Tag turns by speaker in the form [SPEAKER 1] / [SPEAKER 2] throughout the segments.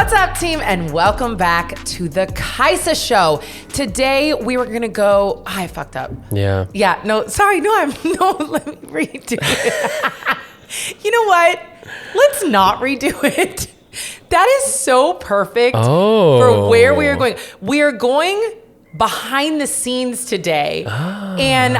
[SPEAKER 1] What's up, team, and welcome back to the Kaisa Show. Today we were gonna go. I fucked up.
[SPEAKER 2] Yeah.
[SPEAKER 1] Yeah. No. Sorry. No. Let me redo it. You know what? Let's not redo it. That is so perfect for where we are going. We are going behind the scenes today. And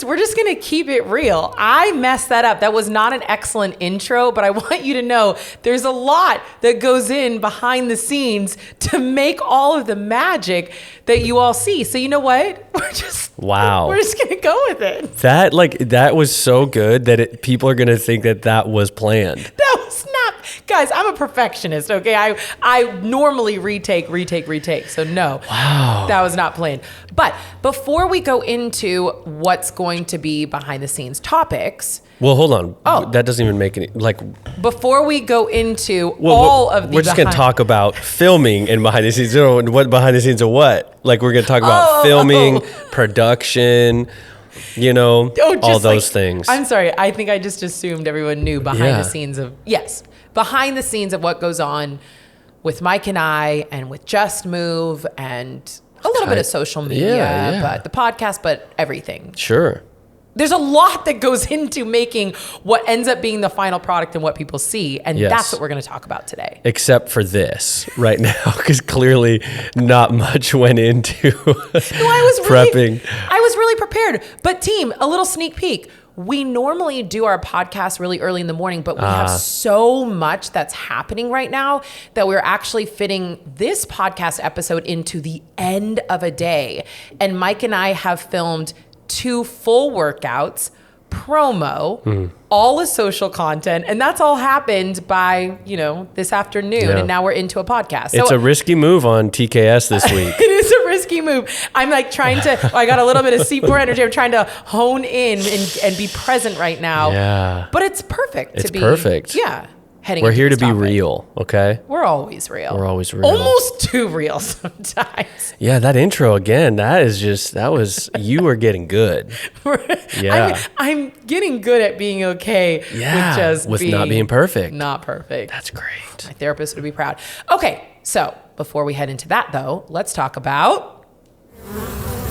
[SPEAKER 1] we're just going to keep it real. I messed that up. That was not an excellent intro, but I want you to know there's a lot that goes in behind the scenes to make all of the magic that you all see. So you know what? We're just going to go with it.
[SPEAKER 2] That was so good that people are going to think that was planned.
[SPEAKER 1] That was not, guys, I'm a perfectionist, okay? I normally retake. So no, that was not planned. But before we go into what's going to be behind the scenes topics.
[SPEAKER 2] Well, hold on. Oh. That doesn't even make any,
[SPEAKER 1] before we go into all of the
[SPEAKER 2] we're just going to talk about filming and behind the scenes. What behind the scenes of what? We're going to talk about filming, production, all those things.
[SPEAKER 1] I'm sorry. I think I just assumed everyone knew behind the scenes of, behind the scenes of what goes on with Mike and I and with Just Move and a little bit of social media, but the podcast, but everything.
[SPEAKER 2] Sure.
[SPEAKER 1] There's a lot that goes into making what ends up being the final product and what people see. And that's what we're going to talk about today.
[SPEAKER 2] Except for this right now, because clearly not much went into prepping.
[SPEAKER 1] I was really prepared. But team, a little sneak peek. We normally do our podcast really early in the morning, but we have so much that's happening right now that we're actually fitting this podcast episode into the end of a day. And Mike and I have filmed 2 full workouts, promo, all the social content, and that's all happened by, this afternoon, and now we're into a podcast.
[SPEAKER 2] It's a risky move on TKS this week.
[SPEAKER 1] It is a risky move. I'm trying to, I got a little bit of C4 energy. I'm trying to hone in and be present right now.
[SPEAKER 2] Yeah.
[SPEAKER 1] But it's perfect.
[SPEAKER 2] It's perfect.
[SPEAKER 1] Yeah.
[SPEAKER 2] We're here to be real, okay?
[SPEAKER 1] We're always real.
[SPEAKER 2] Almost
[SPEAKER 1] too real sometimes.
[SPEAKER 2] Yeah, that intro again, you were getting good. Yeah.
[SPEAKER 1] I'm getting good at being okay with
[SPEAKER 2] not being perfect.
[SPEAKER 1] Not perfect.
[SPEAKER 2] That's great.
[SPEAKER 1] My therapist would be proud. Okay, so before we head into that though, let's talk about...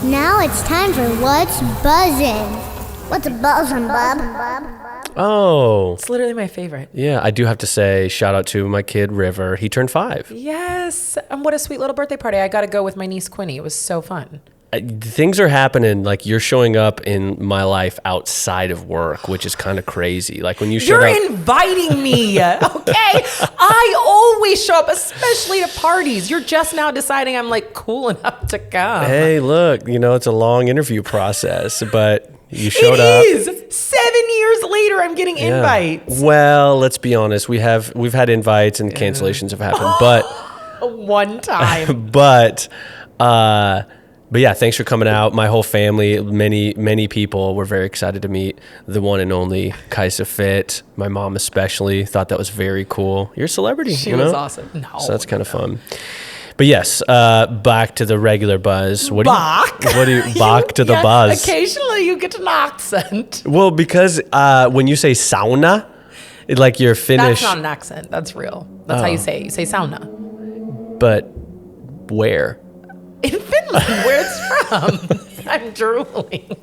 [SPEAKER 3] Now it's time for What's Buzzin'. What's a buzzin', bub?
[SPEAKER 2] Oh.
[SPEAKER 1] It's literally my favorite.
[SPEAKER 2] Yeah, I do have to say, shout out to my kid, River. He turned 5.
[SPEAKER 1] Yes. And what a sweet little birthday party. I got to go with my niece, Quinny. It was so fun.
[SPEAKER 2] Things are happening, you're showing up in my life outside of work, which is kind of crazy. When you show up...
[SPEAKER 1] You're inviting me, okay? I always show up, especially to parties. You're just now deciding I'm, cool enough to come.
[SPEAKER 2] Hey, look, it's a long interview process, but... You showed up.
[SPEAKER 1] It is. 7 years later, I'm getting invites.
[SPEAKER 2] Well, let's be honest. We've had invites and cancellations have happened, but
[SPEAKER 1] one time.
[SPEAKER 2] But yeah, thanks for coming out. My whole family, many people were very excited to meet the one and only KaisaFit. My mom especially thought that was very cool. You're a celebrity.
[SPEAKER 1] She was awesome. No,
[SPEAKER 2] so that's kind of fun. But yes, back to the regular buzz. Back to the buzz.
[SPEAKER 1] Occasionally you get an accent.
[SPEAKER 2] Well, because when you say sauna, you're Finnish.
[SPEAKER 1] That's not an accent. That's real. That's how you say it. You say sauna.
[SPEAKER 2] But where?
[SPEAKER 1] In Finland, where it's from. I'm drooling.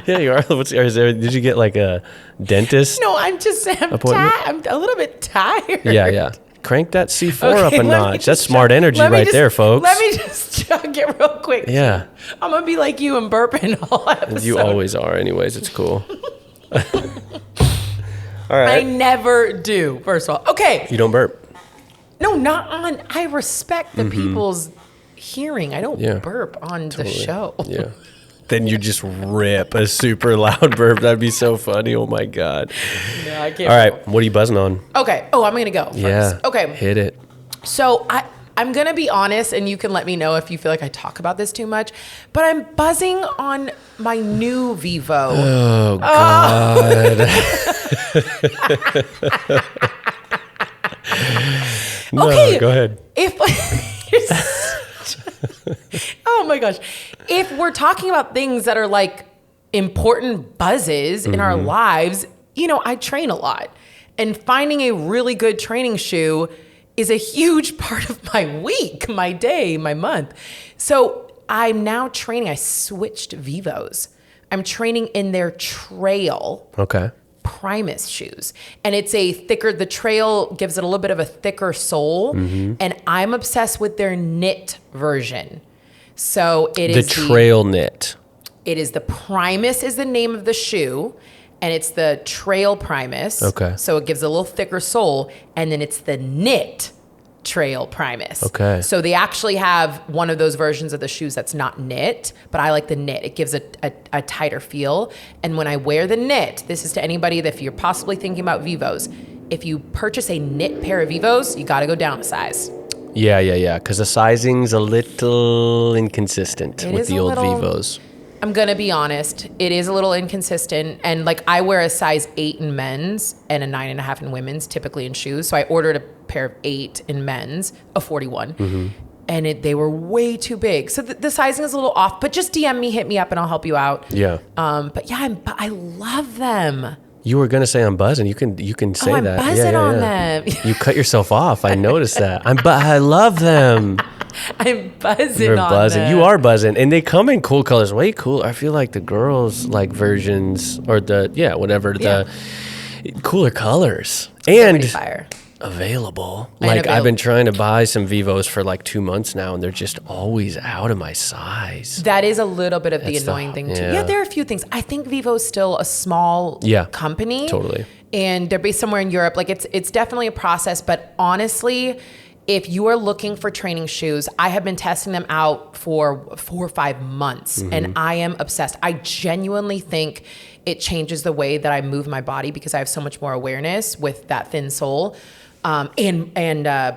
[SPEAKER 2] Yeah, you are. Did you get a dentist?
[SPEAKER 1] No, I'm a little bit tired.
[SPEAKER 2] Yeah. Crank that C4 up a notch. That's smart energy there, folks.
[SPEAKER 1] Let me just chug it real quick.
[SPEAKER 2] Yeah.
[SPEAKER 1] I'm going to be like you and burping all episode.
[SPEAKER 2] You always are anyways. It's cool. All right.
[SPEAKER 1] I never do, first of all. Okay.
[SPEAKER 2] You don't burp?
[SPEAKER 1] No, not on. I respect the people's hearing. I don't burp on the show.
[SPEAKER 2] Yeah. Then you just rip a super loud burp. That'd be so funny. Oh my God.
[SPEAKER 1] No, I can't.
[SPEAKER 2] All right. What are you buzzing on?
[SPEAKER 1] Okay. Oh, I'm going to go first.
[SPEAKER 2] Yeah.
[SPEAKER 1] Okay.
[SPEAKER 2] Hit it.
[SPEAKER 1] So I'm going to be honest, and you can let me know if you feel like I talk about this too much, but I'm buzzing on my new Vivo.
[SPEAKER 2] Oh, God. No,
[SPEAKER 1] okay.
[SPEAKER 2] Go ahead.
[SPEAKER 1] Oh my gosh. If we're talking about things that are important buzzes in our lives, I train a lot. And finding a really good training shoe is a huge part of my week, my day, my month. So I'm now training. I switched Vivos. I'm training in their Trail Primus shoes. And it's a thicker, the Trail gives it a little bit of a thicker sole. And I'm obsessed with their knit version. So it is
[SPEAKER 2] the Trail knit.
[SPEAKER 1] It is the Primus is the name of the shoe. And it's the Trail Primus.
[SPEAKER 2] Okay.
[SPEAKER 1] So it gives a little thicker sole. And then it's the Knit Trail Primus.
[SPEAKER 2] Okay.
[SPEAKER 1] So they actually have one of those versions of the shoes that's not knit, but I like the knit. It gives a tighter feel. And when I wear the knit, this is to anybody that if you're possibly thinking about Vivos, if you purchase a knit pair of Vivos, you got to go down a size.
[SPEAKER 2] Yeah. Because the sizing's a little inconsistent with the old Vivos.
[SPEAKER 1] I'm going to be honest. It is a little inconsistent. And like I wear a size 8 in men's and a 9.5 in women's, typically in shoes. So I ordered a pair of 8 in men's, a 41. And they were way too big. So the sizing is a little off. But just DM me, hit me up, and I'll help you out.
[SPEAKER 2] Yeah.
[SPEAKER 1] But yeah, I love them.
[SPEAKER 2] You were gonna say I'm buzzing. You can say
[SPEAKER 1] I'm
[SPEAKER 2] that.
[SPEAKER 1] buzzing on them.
[SPEAKER 2] You cut yourself off. I noticed that. I love them.
[SPEAKER 1] I'm buzzing
[SPEAKER 2] You're
[SPEAKER 1] on
[SPEAKER 2] buzzing.
[SPEAKER 1] them.
[SPEAKER 2] You are buzzing, and they come in cool colors. Way cool. I feel like the girls like versions or the cooler colors and
[SPEAKER 1] Fire.
[SPEAKER 2] available.
[SPEAKER 1] And
[SPEAKER 2] Like
[SPEAKER 1] available.
[SPEAKER 2] I've been trying to buy some Vivos for like 2 months now, and they're just always out of my size.
[SPEAKER 1] That is a little bit of the
[SPEAKER 2] That's the-
[SPEAKER 1] annoying thing too.
[SPEAKER 2] yeah.
[SPEAKER 1] Yeah, there are a few things. I think Vivo's still a small company.
[SPEAKER 2] Totally.
[SPEAKER 1] And they're based somewhere in Europe. Like it's definitely a process, but honestly, if you are looking for training shoes, I have been testing them out for 4 or 5 months and I am obsessed. I genuinely think it changes the way that I move my body because I have so much more awareness with that thin sole and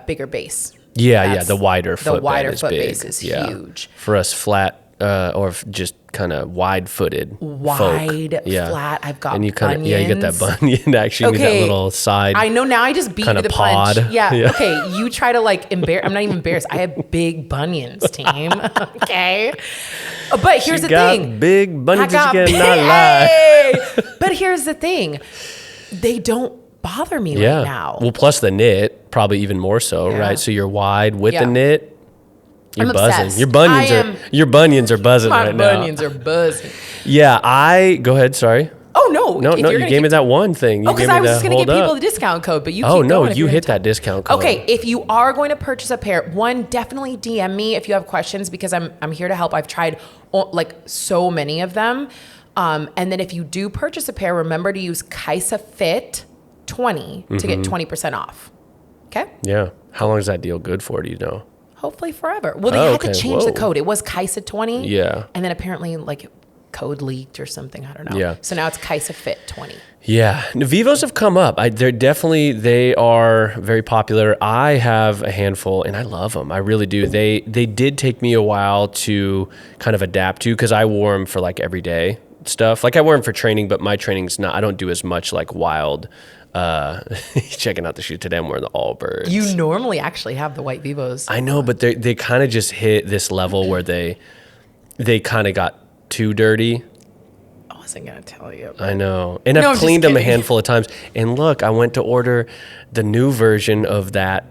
[SPEAKER 1] bigger base.
[SPEAKER 2] Yeah. The wider foot
[SPEAKER 1] base is
[SPEAKER 2] Yeah.
[SPEAKER 1] huge.
[SPEAKER 2] For us flat or just kind of wide-footed
[SPEAKER 1] Flat. I've got
[SPEAKER 2] and you kind of
[SPEAKER 1] bunions.
[SPEAKER 2] you get that bunion actually with that little side.
[SPEAKER 1] I know now. I just beat you
[SPEAKER 2] kinda
[SPEAKER 1] to the
[SPEAKER 2] pod.
[SPEAKER 1] punch. Yeah.
[SPEAKER 2] Yeah.
[SPEAKER 1] Okay. You try to like embarrass. I'm not even embarrassed. I have big bunions, team. Okay. But here's the thing.
[SPEAKER 2] Big bunions.
[SPEAKER 1] I got
[SPEAKER 2] You
[SPEAKER 1] big.
[SPEAKER 2] cannot lie.
[SPEAKER 1] But here's the thing. They don't bother me
[SPEAKER 2] Yeah.
[SPEAKER 1] right now.
[SPEAKER 2] Well, plus the knit, probably even more so,
[SPEAKER 1] Yeah.
[SPEAKER 2] right? So you're wide with
[SPEAKER 1] Yeah.
[SPEAKER 2] the knit. You're
[SPEAKER 1] I'm
[SPEAKER 2] buzzing.
[SPEAKER 1] obsessed.
[SPEAKER 2] Your bunions are buzzing
[SPEAKER 1] My
[SPEAKER 2] right now.
[SPEAKER 1] bunions are buzzing.
[SPEAKER 2] Yeah, go ahead. Sorry.
[SPEAKER 1] Oh no!
[SPEAKER 2] No, you gave me that one thing. You
[SPEAKER 1] because
[SPEAKER 2] gave me
[SPEAKER 1] I was
[SPEAKER 2] that
[SPEAKER 1] just going to give
[SPEAKER 2] hold
[SPEAKER 1] people
[SPEAKER 2] up.
[SPEAKER 1] the discount code, but you.
[SPEAKER 2] Oh
[SPEAKER 1] keep
[SPEAKER 2] no,
[SPEAKER 1] going if
[SPEAKER 2] you
[SPEAKER 1] you're
[SPEAKER 2] hit
[SPEAKER 1] gonna
[SPEAKER 2] that discount code.
[SPEAKER 1] Okay, if you are going to purchase a pair, one, definitely DM me if you have questions because I'm here to help. I've tried like so many of them. And then if you do purchase a pair, remember to use KaisaFit 20 to get 20% off. Okay?
[SPEAKER 2] Yeah. How long is that deal good for? Do you know?
[SPEAKER 1] Hopefully forever. Well, they had to
[SPEAKER 2] okay.
[SPEAKER 1] change the
[SPEAKER 2] Whoa.
[SPEAKER 1] code. It was Kaisa 20.
[SPEAKER 2] Yeah.
[SPEAKER 1] And then apparently like code leaked or something. I don't know.
[SPEAKER 2] Yeah.
[SPEAKER 1] So now it's KaisaFit 20.
[SPEAKER 2] Yeah, Vivos have come up. They are very popular. I have a handful, and I love them. I really do. They did take me a while to kind of adapt to because I wore them for like everyday stuff. Like I wear them for training, but my training's not. I don't do as much like wild. Checking out the shoe today. I'm wearing the Allbirds.
[SPEAKER 1] You normally actually have the white Vivos.
[SPEAKER 2] I know, but they kind of just hit this level where they kind of got too dirty.
[SPEAKER 1] I wasn't going to tell you.
[SPEAKER 2] I know. And
[SPEAKER 1] No,
[SPEAKER 2] I've
[SPEAKER 1] I'm
[SPEAKER 2] cleaned
[SPEAKER 1] just
[SPEAKER 2] them a
[SPEAKER 1] kidding.
[SPEAKER 2] handful of times. And look, I went to order the new version of that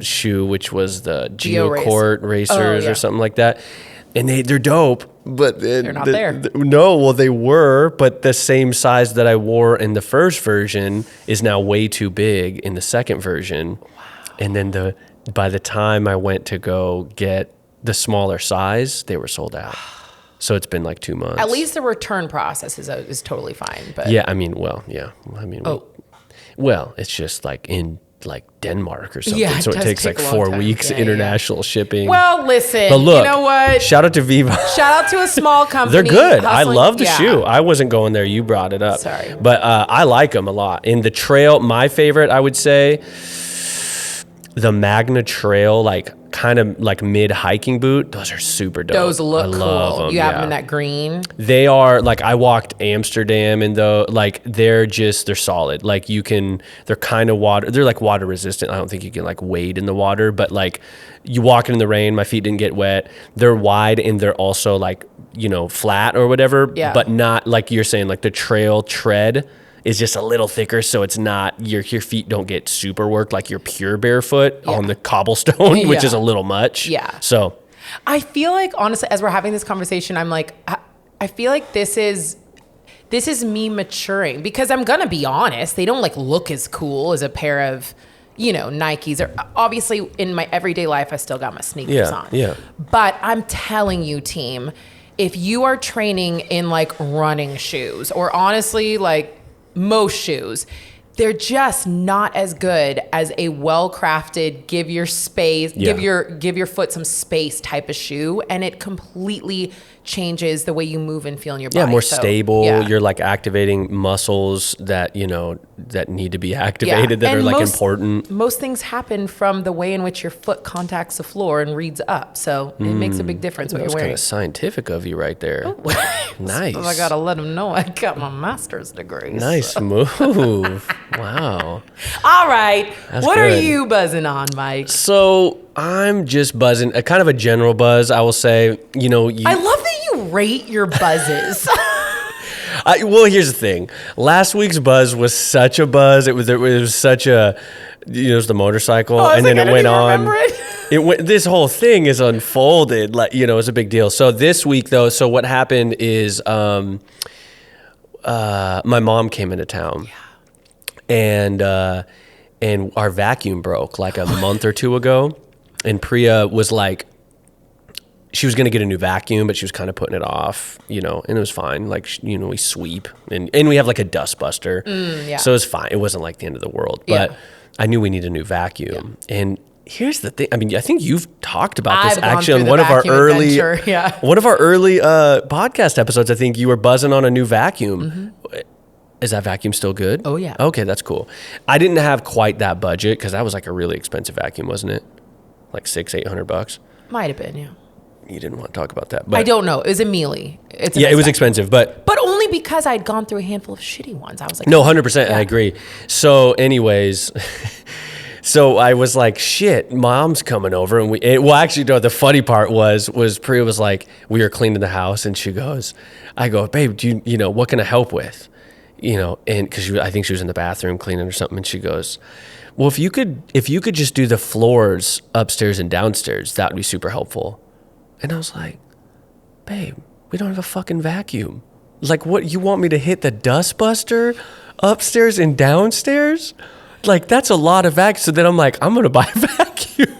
[SPEAKER 2] shoe, which was the GeoCourt Racers
[SPEAKER 1] yeah.
[SPEAKER 2] or something like that. And they're dope, but
[SPEAKER 1] They're not there.
[SPEAKER 2] No, well, they were, but the same size that I wore in the first version is now way too big in the second version. Wow. And then by the time I went to go get the smaller size, they were sold out. So it's been like 2 months.
[SPEAKER 1] At least the return process is totally fine. But
[SPEAKER 2] Yeah, I mean, it's just like in like Denmark or something.
[SPEAKER 1] Yeah, it
[SPEAKER 2] so it
[SPEAKER 1] does
[SPEAKER 2] takes
[SPEAKER 1] take
[SPEAKER 2] like
[SPEAKER 1] a long
[SPEAKER 2] 4
[SPEAKER 1] time.
[SPEAKER 2] weeks
[SPEAKER 1] Yeah,
[SPEAKER 2] international shipping.
[SPEAKER 1] Well, listen,
[SPEAKER 2] but look,
[SPEAKER 1] you know what?
[SPEAKER 2] Shout out to Vivo.
[SPEAKER 1] Shout out to a small company.
[SPEAKER 2] They're good. I
[SPEAKER 1] hustling-
[SPEAKER 2] love the
[SPEAKER 1] yeah.
[SPEAKER 2] shoe. I wasn't going there. You brought it up.
[SPEAKER 1] Sorry.
[SPEAKER 2] But I like them a lot. In the trail, my favorite, I would say, the Magna Trail, like kind of like mid hiking boot. Those are super dope.
[SPEAKER 1] Those look
[SPEAKER 2] I love
[SPEAKER 1] cool.
[SPEAKER 2] them,
[SPEAKER 1] You have them in that green.
[SPEAKER 2] They are like, I walked Amsterdam and though, like they're solid. Like they're kind of they're like water resistant. I don't think you can like wade in the water, but like you walking in the rain, my feet didn't get wet. They're wide and they're also like, flat or whatever,
[SPEAKER 1] Yeah.
[SPEAKER 2] but not like you're saying, like the trail tread is just a little thicker, so it's not your feet don't get super worked like your pure barefoot on the cobblestone, which is a little much.
[SPEAKER 1] Yeah.
[SPEAKER 2] So
[SPEAKER 1] I feel like, honestly, as we're having this conversation, I'm like, I feel like this is me maturing, because I'm gonna be honest, they don't like look as cool as a pair of, you know, Nikes. Or obviously in my everyday life, I still got my sneakers on.
[SPEAKER 2] Yeah.
[SPEAKER 1] But I'm telling you, team, if you are training in like running shoes, or honestly like most shoes, they're just not as good as a well-crafted, give your foot some space type of shoe, and it completely changes the way you move and feel in your body.
[SPEAKER 2] Yeah, more stable. Yeah. You're like activating muscles that, you know, that need to be activated, that and are like important.
[SPEAKER 1] Most things happen from the way in which your foot contacts the floor and reads up. So it makes a big difference what you're wearing.
[SPEAKER 2] That's kind of scientific of you right there.
[SPEAKER 1] Oh.
[SPEAKER 2] Nice.
[SPEAKER 1] I got to let them know I got my master's degree.
[SPEAKER 2] Nice move. Wow.
[SPEAKER 1] All right.
[SPEAKER 2] That's
[SPEAKER 1] what
[SPEAKER 2] good.
[SPEAKER 1] are you buzzing on, Mike?
[SPEAKER 2] So I'm just buzzing, a kind of a general buzz, I will say. You know,
[SPEAKER 1] I love that you rate your buzzes.
[SPEAKER 2] Well, here's the thing. Last week's buzz was such a buzz. It was such a, you know, it was the motorcycle, and then it went on. This whole thing is unfolded, like, you know, it's a big deal. So this week though, so what happened is, my mom came into town, and our vacuum broke like a month or two ago, and Priya was like, she was going to get a new vacuum, but she was kind of putting it off, you know, and it was fine. Like, you know, we sweep and we have like a dust buster. So it was fine. It wasn't like the end of the world, but I knew we need a new vacuum. And here's the thing. I mean, I think you've talked about this actually on one of our early podcast episodes. I think you were buzzing on a new vacuum. Is that vacuum still good?
[SPEAKER 1] Oh yeah.
[SPEAKER 2] Okay, that's cool. I didn't have quite that budget, because that was like a really expensive vacuum, wasn't it? Like $600-800.
[SPEAKER 1] Might have been, yeah.
[SPEAKER 2] You didn't want to talk about that, but
[SPEAKER 1] I don't know. It was a Mealy. It
[SPEAKER 2] was expensive, but
[SPEAKER 1] only because I'd gone through a handful of shitty ones. I was like,
[SPEAKER 2] no, 100%. I agree. So, anyways, so I was like, shit, mom's coming over, and actually, no, the funny part was Priya was like, we were cleaning the house, and she goes, I go, babe, do you know, what can I help with? You know, and because I think she was in the bathroom cleaning or something, and she goes, well, if you could just do the floors upstairs and downstairs, that would be super helpful. And I was like, babe, we don't have a fucking vacuum. Like, what, you want me to hit the dust buster upstairs and downstairs? Like, that's a lot of vacuum. So then I'm like, I'm going to buy a vacuum.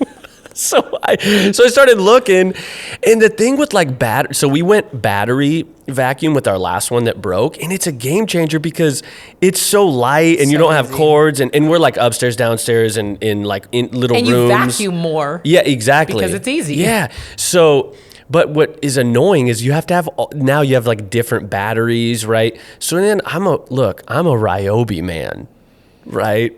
[SPEAKER 2] So I started looking, and the thing with like so we went battery vacuum with our last one that broke, and it's a game changer because it's so light, and you don't have cords, and we're like upstairs, downstairs, and in like in little rooms.
[SPEAKER 1] And you vacuum more.
[SPEAKER 2] Yeah, exactly.
[SPEAKER 1] Because it's easy.
[SPEAKER 2] Yeah. So, but what is annoying is you have to have, now you have like different batteries, right? So then I'm a Ryobi man, right?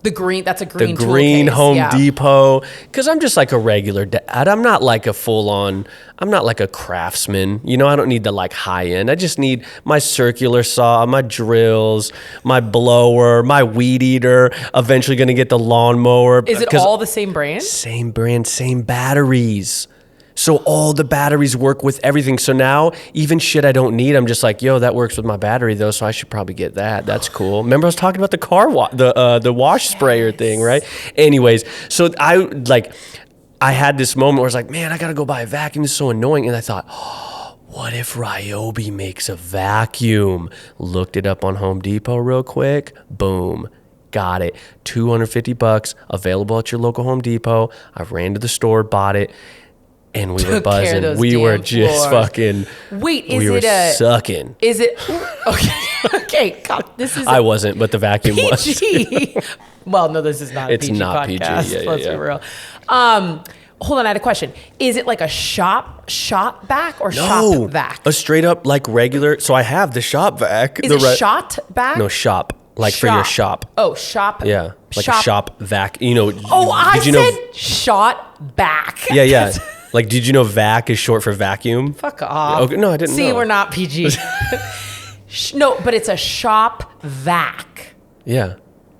[SPEAKER 1] That's a green
[SPEAKER 2] The green
[SPEAKER 1] tool case.
[SPEAKER 2] Home Depot. Because I'm just like a regular dad. I'm not like I'm not like a craftsman. You know, I don't need the like high end. I just need my circular saw, my drills, my blower, my weed eater, eventually going to get the lawnmower.
[SPEAKER 1] Is it all the same brand?
[SPEAKER 2] Same brand, same batteries. So all the batteries work with everything. So now even shit I don't need, I'm just like, yo, that works with my battery though, so I should probably get that. That's cool. Remember I was talking about the wash sprayer thing, right? Anyways, so I had this moment where I was like, man, I gotta go buy a vacuum. This is so annoying. And I thought, oh, what if Ryobi makes a vacuum? Looked it up on Home Depot real quick. Boom. Got it. $250 available at your local Home Depot. I ran to the store, bought it. And we were buzzing. We were just fucking.
[SPEAKER 1] Wait,
[SPEAKER 2] sucking?
[SPEAKER 1] Is it okay? Okay, God, this is.
[SPEAKER 2] I wasn't, but the vacuum
[SPEAKER 1] PG. Was. Well, no, this is not.
[SPEAKER 2] It's
[SPEAKER 1] PG
[SPEAKER 2] not
[SPEAKER 1] podcast,
[SPEAKER 2] PG.
[SPEAKER 1] Let's be real. Hold on, I had a question. Is it like a shop vac or shop vac?
[SPEAKER 2] A straight up like regular. So I have the shop vac.
[SPEAKER 1] Is it shot vac?
[SPEAKER 2] No, shop. Like for your shop.
[SPEAKER 1] Oh, shop.
[SPEAKER 2] Yeah, like a shop vac. You know.
[SPEAKER 1] Oh, I said shot back.
[SPEAKER 2] Yeah. Like, did you know VAC is short for vacuum?
[SPEAKER 1] Fuck off.
[SPEAKER 2] Okay, no, I didn't know.
[SPEAKER 1] See, we're not PG. No, but it's a shop vac.
[SPEAKER 2] Yeah.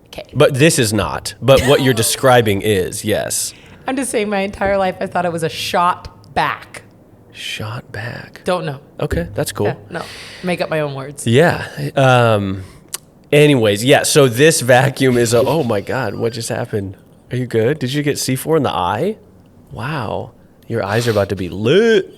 [SPEAKER 1] Okay.
[SPEAKER 2] But this is not. But what you're describing is, yes.
[SPEAKER 1] I'm just saying my entire life I thought it was a shot back.
[SPEAKER 2] Shot back.
[SPEAKER 1] Don't know.
[SPEAKER 2] Okay, that's cool.
[SPEAKER 1] Yeah, no, make up my own words.
[SPEAKER 2] Yeah. Anyways, yeah. So this vacuum is oh my God, what just happened? Are you good? Did you get C4 in the eye? Wow. Your eyes are about to be lit.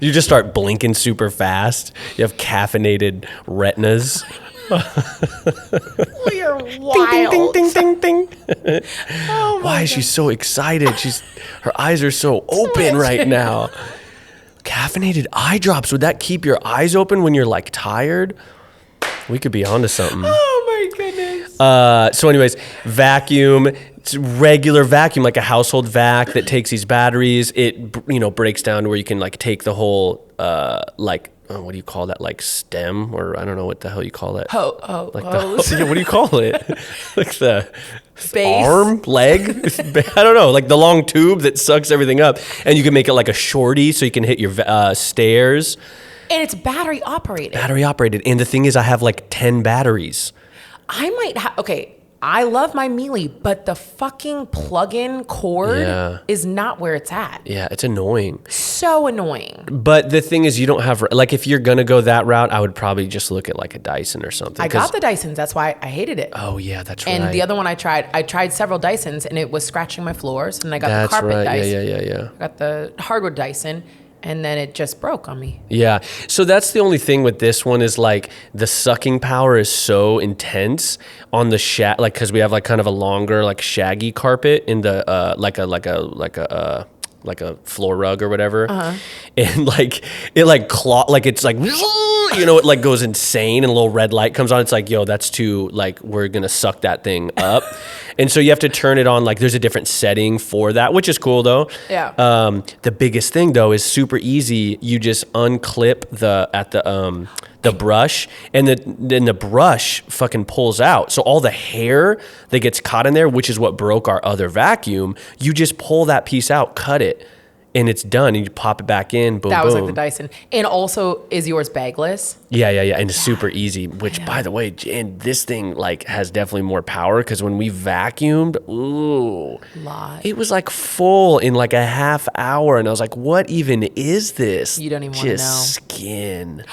[SPEAKER 2] You just start blinking super fast. You have caffeinated retinas.
[SPEAKER 1] We are wild.
[SPEAKER 2] Ding, ding, ding, ding, ding.
[SPEAKER 1] Oh
[SPEAKER 2] Why is she so excited? Her eyes are so open right now. Caffeinated eye drops. Would that keep your eyes open when you're like tired? We could be onto something.
[SPEAKER 1] Oh my goodness.
[SPEAKER 2] So anyways, vacuum. It's regular vacuum, like a household vac that takes these batteries. It breaks down to where you can like take the whole what do you call that? Like stem, or I don't know what the hell you call it.
[SPEAKER 1] Hose.
[SPEAKER 2] What do you call it? Like the
[SPEAKER 1] Base.
[SPEAKER 2] arm, leg? I don't know. Like the long tube that sucks everything up, and you can make it like a shorty, so you can hit your stairs.
[SPEAKER 1] And it's battery operated.
[SPEAKER 2] And the thing is, I have like 10 batteries.
[SPEAKER 1] I might have, okay, I love my Mealy, but the fucking plug-in cord is not where it's at.
[SPEAKER 2] Yeah, it's annoying.
[SPEAKER 1] So annoying.
[SPEAKER 2] But the thing is, you don't have, like, if you're going to go that route, I would probably just look at like a Dyson or something.
[SPEAKER 1] I got the Dysons. That's why I hated it.
[SPEAKER 2] Oh, yeah, that's right.
[SPEAKER 1] And the other one I tried several Dysons, and it was scratching my floors. And I got the carpet Dyson.
[SPEAKER 2] Yeah.
[SPEAKER 1] I got the hardwood Dyson. And then it just broke on me.
[SPEAKER 2] Yeah. So that's the only thing with this one is like the sucking power is so intense on the because we have like kind of a longer like shaggy carpet in the like a floor rug or whatever. And like it like it's like it like goes insane and a little red light comes on. It's like, yo, that's too, like, we're gonna suck that thing up. And so you have to turn it on, like there's a different setting for that, which is cool though.
[SPEAKER 1] Yeah.
[SPEAKER 2] The biggest thing though is super easy. You just unclip the brush, and then the brush fucking pulls out. So all the hair that gets caught in there, which is what broke our other vacuum, you just pull that piece out, cut it, and it's done. And you pop it back in, boom,
[SPEAKER 1] That was
[SPEAKER 2] boom.
[SPEAKER 1] like the Dyson. And also, is yours bagless?
[SPEAKER 2] Yeah. And it's super easy, which by the way, and this thing like has definitely more power, because when we vacuumed, it was like full in like a half hour. And I was like, what even is this?
[SPEAKER 1] You don't even want to know.
[SPEAKER 2] Just skin.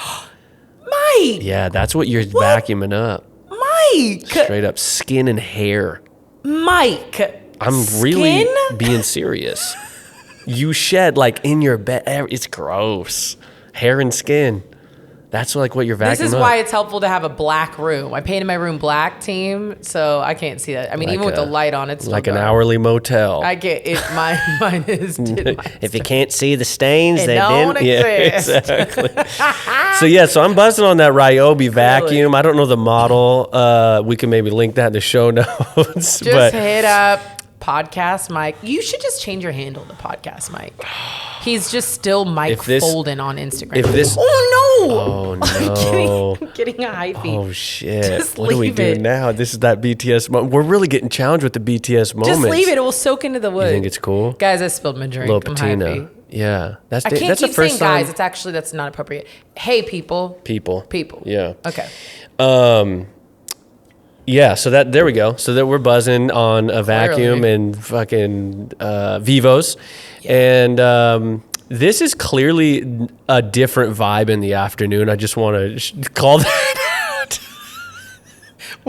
[SPEAKER 1] Mike!
[SPEAKER 2] Yeah, that's what you're vacuuming up.
[SPEAKER 1] Mike!
[SPEAKER 2] Straight up skin and hair.
[SPEAKER 1] Mike!
[SPEAKER 2] I'm really being serious. You shed like in your bed. It's gross. Hair and skin. That's like what you're vacuuming.
[SPEAKER 1] This is why it's helpful to have a black room. I painted my room black, team, so I can't see that. I mean,
[SPEAKER 2] like
[SPEAKER 1] even with the light on, it's
[SPEAKER 2] like
[SPEAKER 1] dark.
[SPEAKER 2] An hourly motel.
[SPEAKER 1] I can't. Mine is.
[SPEAKER 2] If you can't see the stains,
[SPEAKER 1] It
[SPEAKER 2] they
[SPEAKER 1] don't
[SPEAKER 2] didn't.
[SPEAKER 1] exist.
[SPEAKER 2] Yeah, exactly. So I'm buzzing on that Ryobi vacuum. I don't know the model. We can maybe link that in the show notes.
[SPEAKER 1] Just hit up Podcast Mike. You should just change your handle to Podcast Mike. He's just still Mike Folden on Instagram.
[SPEAKER 2] Oh no!
[SPEAKER 1] I'm getting a hyphy.
[SPEAKER 2] Oh shit!
[SPEAKER 1] Just
[SPEAKER 2] What do we
[SPEAKER 1] leave
[SPEAKER 2] do
[SPEAKER 1] it.
[SPEAKER 2] now? This is that BTS moment. We're really getting challenged with the BTS moments.
[SPEAKER 1] Just leave it. It will soak into the wood.
[SPEAKER 2] You think it's cool?
[SPEAKER 1] Guys, I spilled my drink.
[SPEAKER 2] Little
[SPEAKER 1] I'm
[SPEAKER 2] patina.
[SPEAKER 1] hyphy.
[SPEAKER 2] Yeah,
[SPEAKER 1] I can't
[SPEAKER 2] that's
[SPEAKER 1] keep
[SPEAKER 2] the first
[SPEAKER 1] saying
[SPEAKER 2] time.
[SPEAKER 1] guys. That's not appropriate. Hey, people.
[SPEAKER 2] People.
[SPEAKER 1] Yeah. Okay.
[SPEAKER 2] Yeah, so there we go. So that we're buzzing on a vacuum and fucking Vivos. Yeah. And this is clearly a different vibe in the afternoon. I just want to call that out.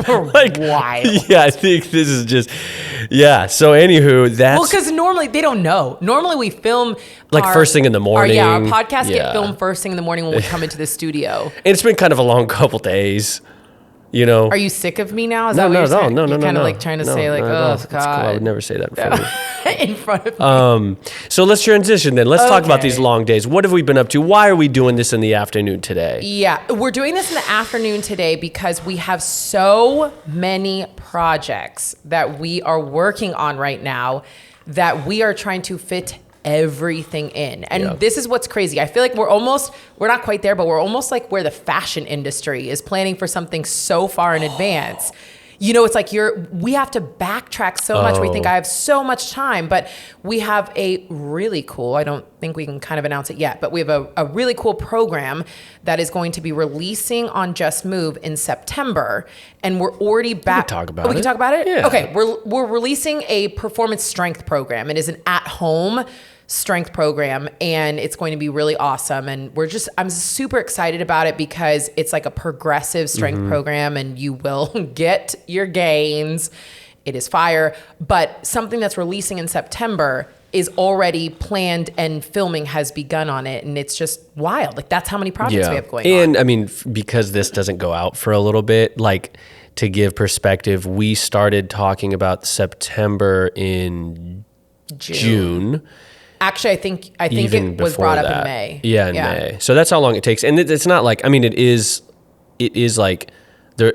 [SPEAKER 1] We're wild.
[SPEAKER 2] Yeah, I think this is just, so anywho, that's...
[SPEAKER 1] Well, because normally they don't know. Normally we film...
[SPEAKER 2] first thing in the morning.
[SPEAKER 1] Our podcasts get filmed first thing in the morning when we come into the studio.
[SPEAKER 2] And it's been kind of a long couple days. You know,
[SPEAKER 1] are you sick of me now? Is
[SPEAKER 2] no,
[SPEAKER 1] that what you're saying?
[SPEAKER 2] No.
[SPEAKER 1] You're kind of like trying to say like, oh God.
[SPEAKER 2] Cool. I would never say that in front of you.
[SPEAKER 1] In front of me.
[SPEAKER 2] So let's transition then. Let's talk about these long days. What have we been up to? Why are we doing this in the afternoon today?
[SPEAKER 1] Yeah, we're doing this in the afternoon today because we have so many projects that we are working on right now that we are trying to fit everything in. And this is what's crazy. I feel like we're not quite there, but we're almost like where the fashion industry is planning for something so far in advance. You know, it's like we have to backtrack so much. We think I have so much time, but we have a really cool, I don't think we can kind of announce it yet, but we have a really cool program that is going to be releasing on Just Move in September. And we're already back.
[SPEAKER 2] We can talk about it.
[SPEAKER 1] We can talk about it?
[SPEAKER 2] Yeah.
[SPEAKER 1] Okay. We're releasing a performance strength program. It is an at-home strength program, and it's going to be really awesome. And I'm super excited about it because it's like a progressive strength program, and you will get your gains. It is fire, but something that's releasing in September is already planned and filming has begun on it. And it's just wild. Like, that's how many projects we have going on.
[SPEAKER 2] And I mean, because this doesn't go out for a little bit, like, to give perspective, we started talking about September in June.
[SPEAKER 1] Actually, I think it was brought up in May.
[SPEAKER 2] Yeah, in May. So that's how long it takes. And it's not like, I mean, it is like, there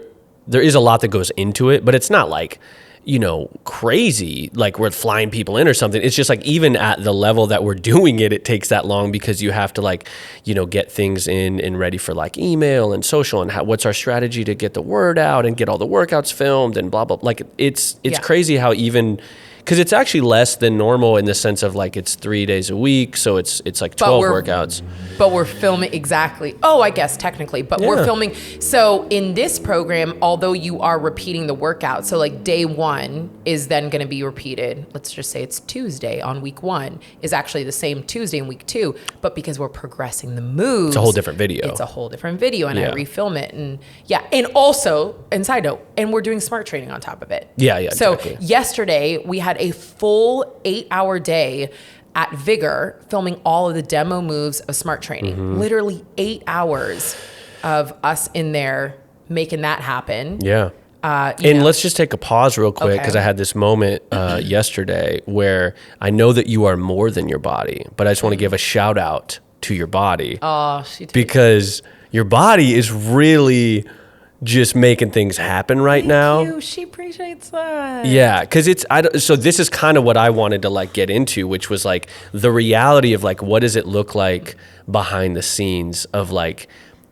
[SPEAKER 2] is a lot that goes into it, but it's not like, you know, crazy, like we're flying people in or something. It's just like, even at the level that we're doing it, it takes that long because you have to, like, you know, get things in and ready for like email and social, and what's our strategy to get the word out and get all the workouts filmed and blah, blah. Like, it's crazy how, even, because it's actually less than normal in the sense of, like, it's 3 days a week. So it's like 12 workouts.
[SPEAKER 1] But we're filming, exactly. Oh, I guess technically, but we're filming. So in this program, although you are repeating the workout, so like day 1 is then going to be repeated. Let's just say it's Tuesday on week 1 is actually the same Tuesday in week 2. But because we're progressing the moves,
[SPEAKER 2] it's a whole different video.
[SPEAKER 1] It's a whole different video, and I refilm it. And and also, and side note, and we're doing smart training on top of it.
[SPEAKER 2] Yeah,
[SPEAKER 1] So
[SPEAKER 2] exactly.
[SPEAKER 1] yesterday we had a full 8-hour day at Vigor filming all of the demo moves of smart training. Literally 8 hours of us in there making that happen.
[SPEAKER 2] Yeah. And let's just take a pause real quick, because I had this moment yesterday where I know that you are more than your body, but I just want to give a shout out to your body.
[SPEAKER 1] Oh,
[SPEAKER 2] because your body is really just making things happen right now.
[SPEAKER 1] Thank you. She appreciates that.
[SPEAKER 2] Yeah, because so this is kind of what I wanted to, like, get into, which was like the reality of, like, what does it look like behind the scenes of, like,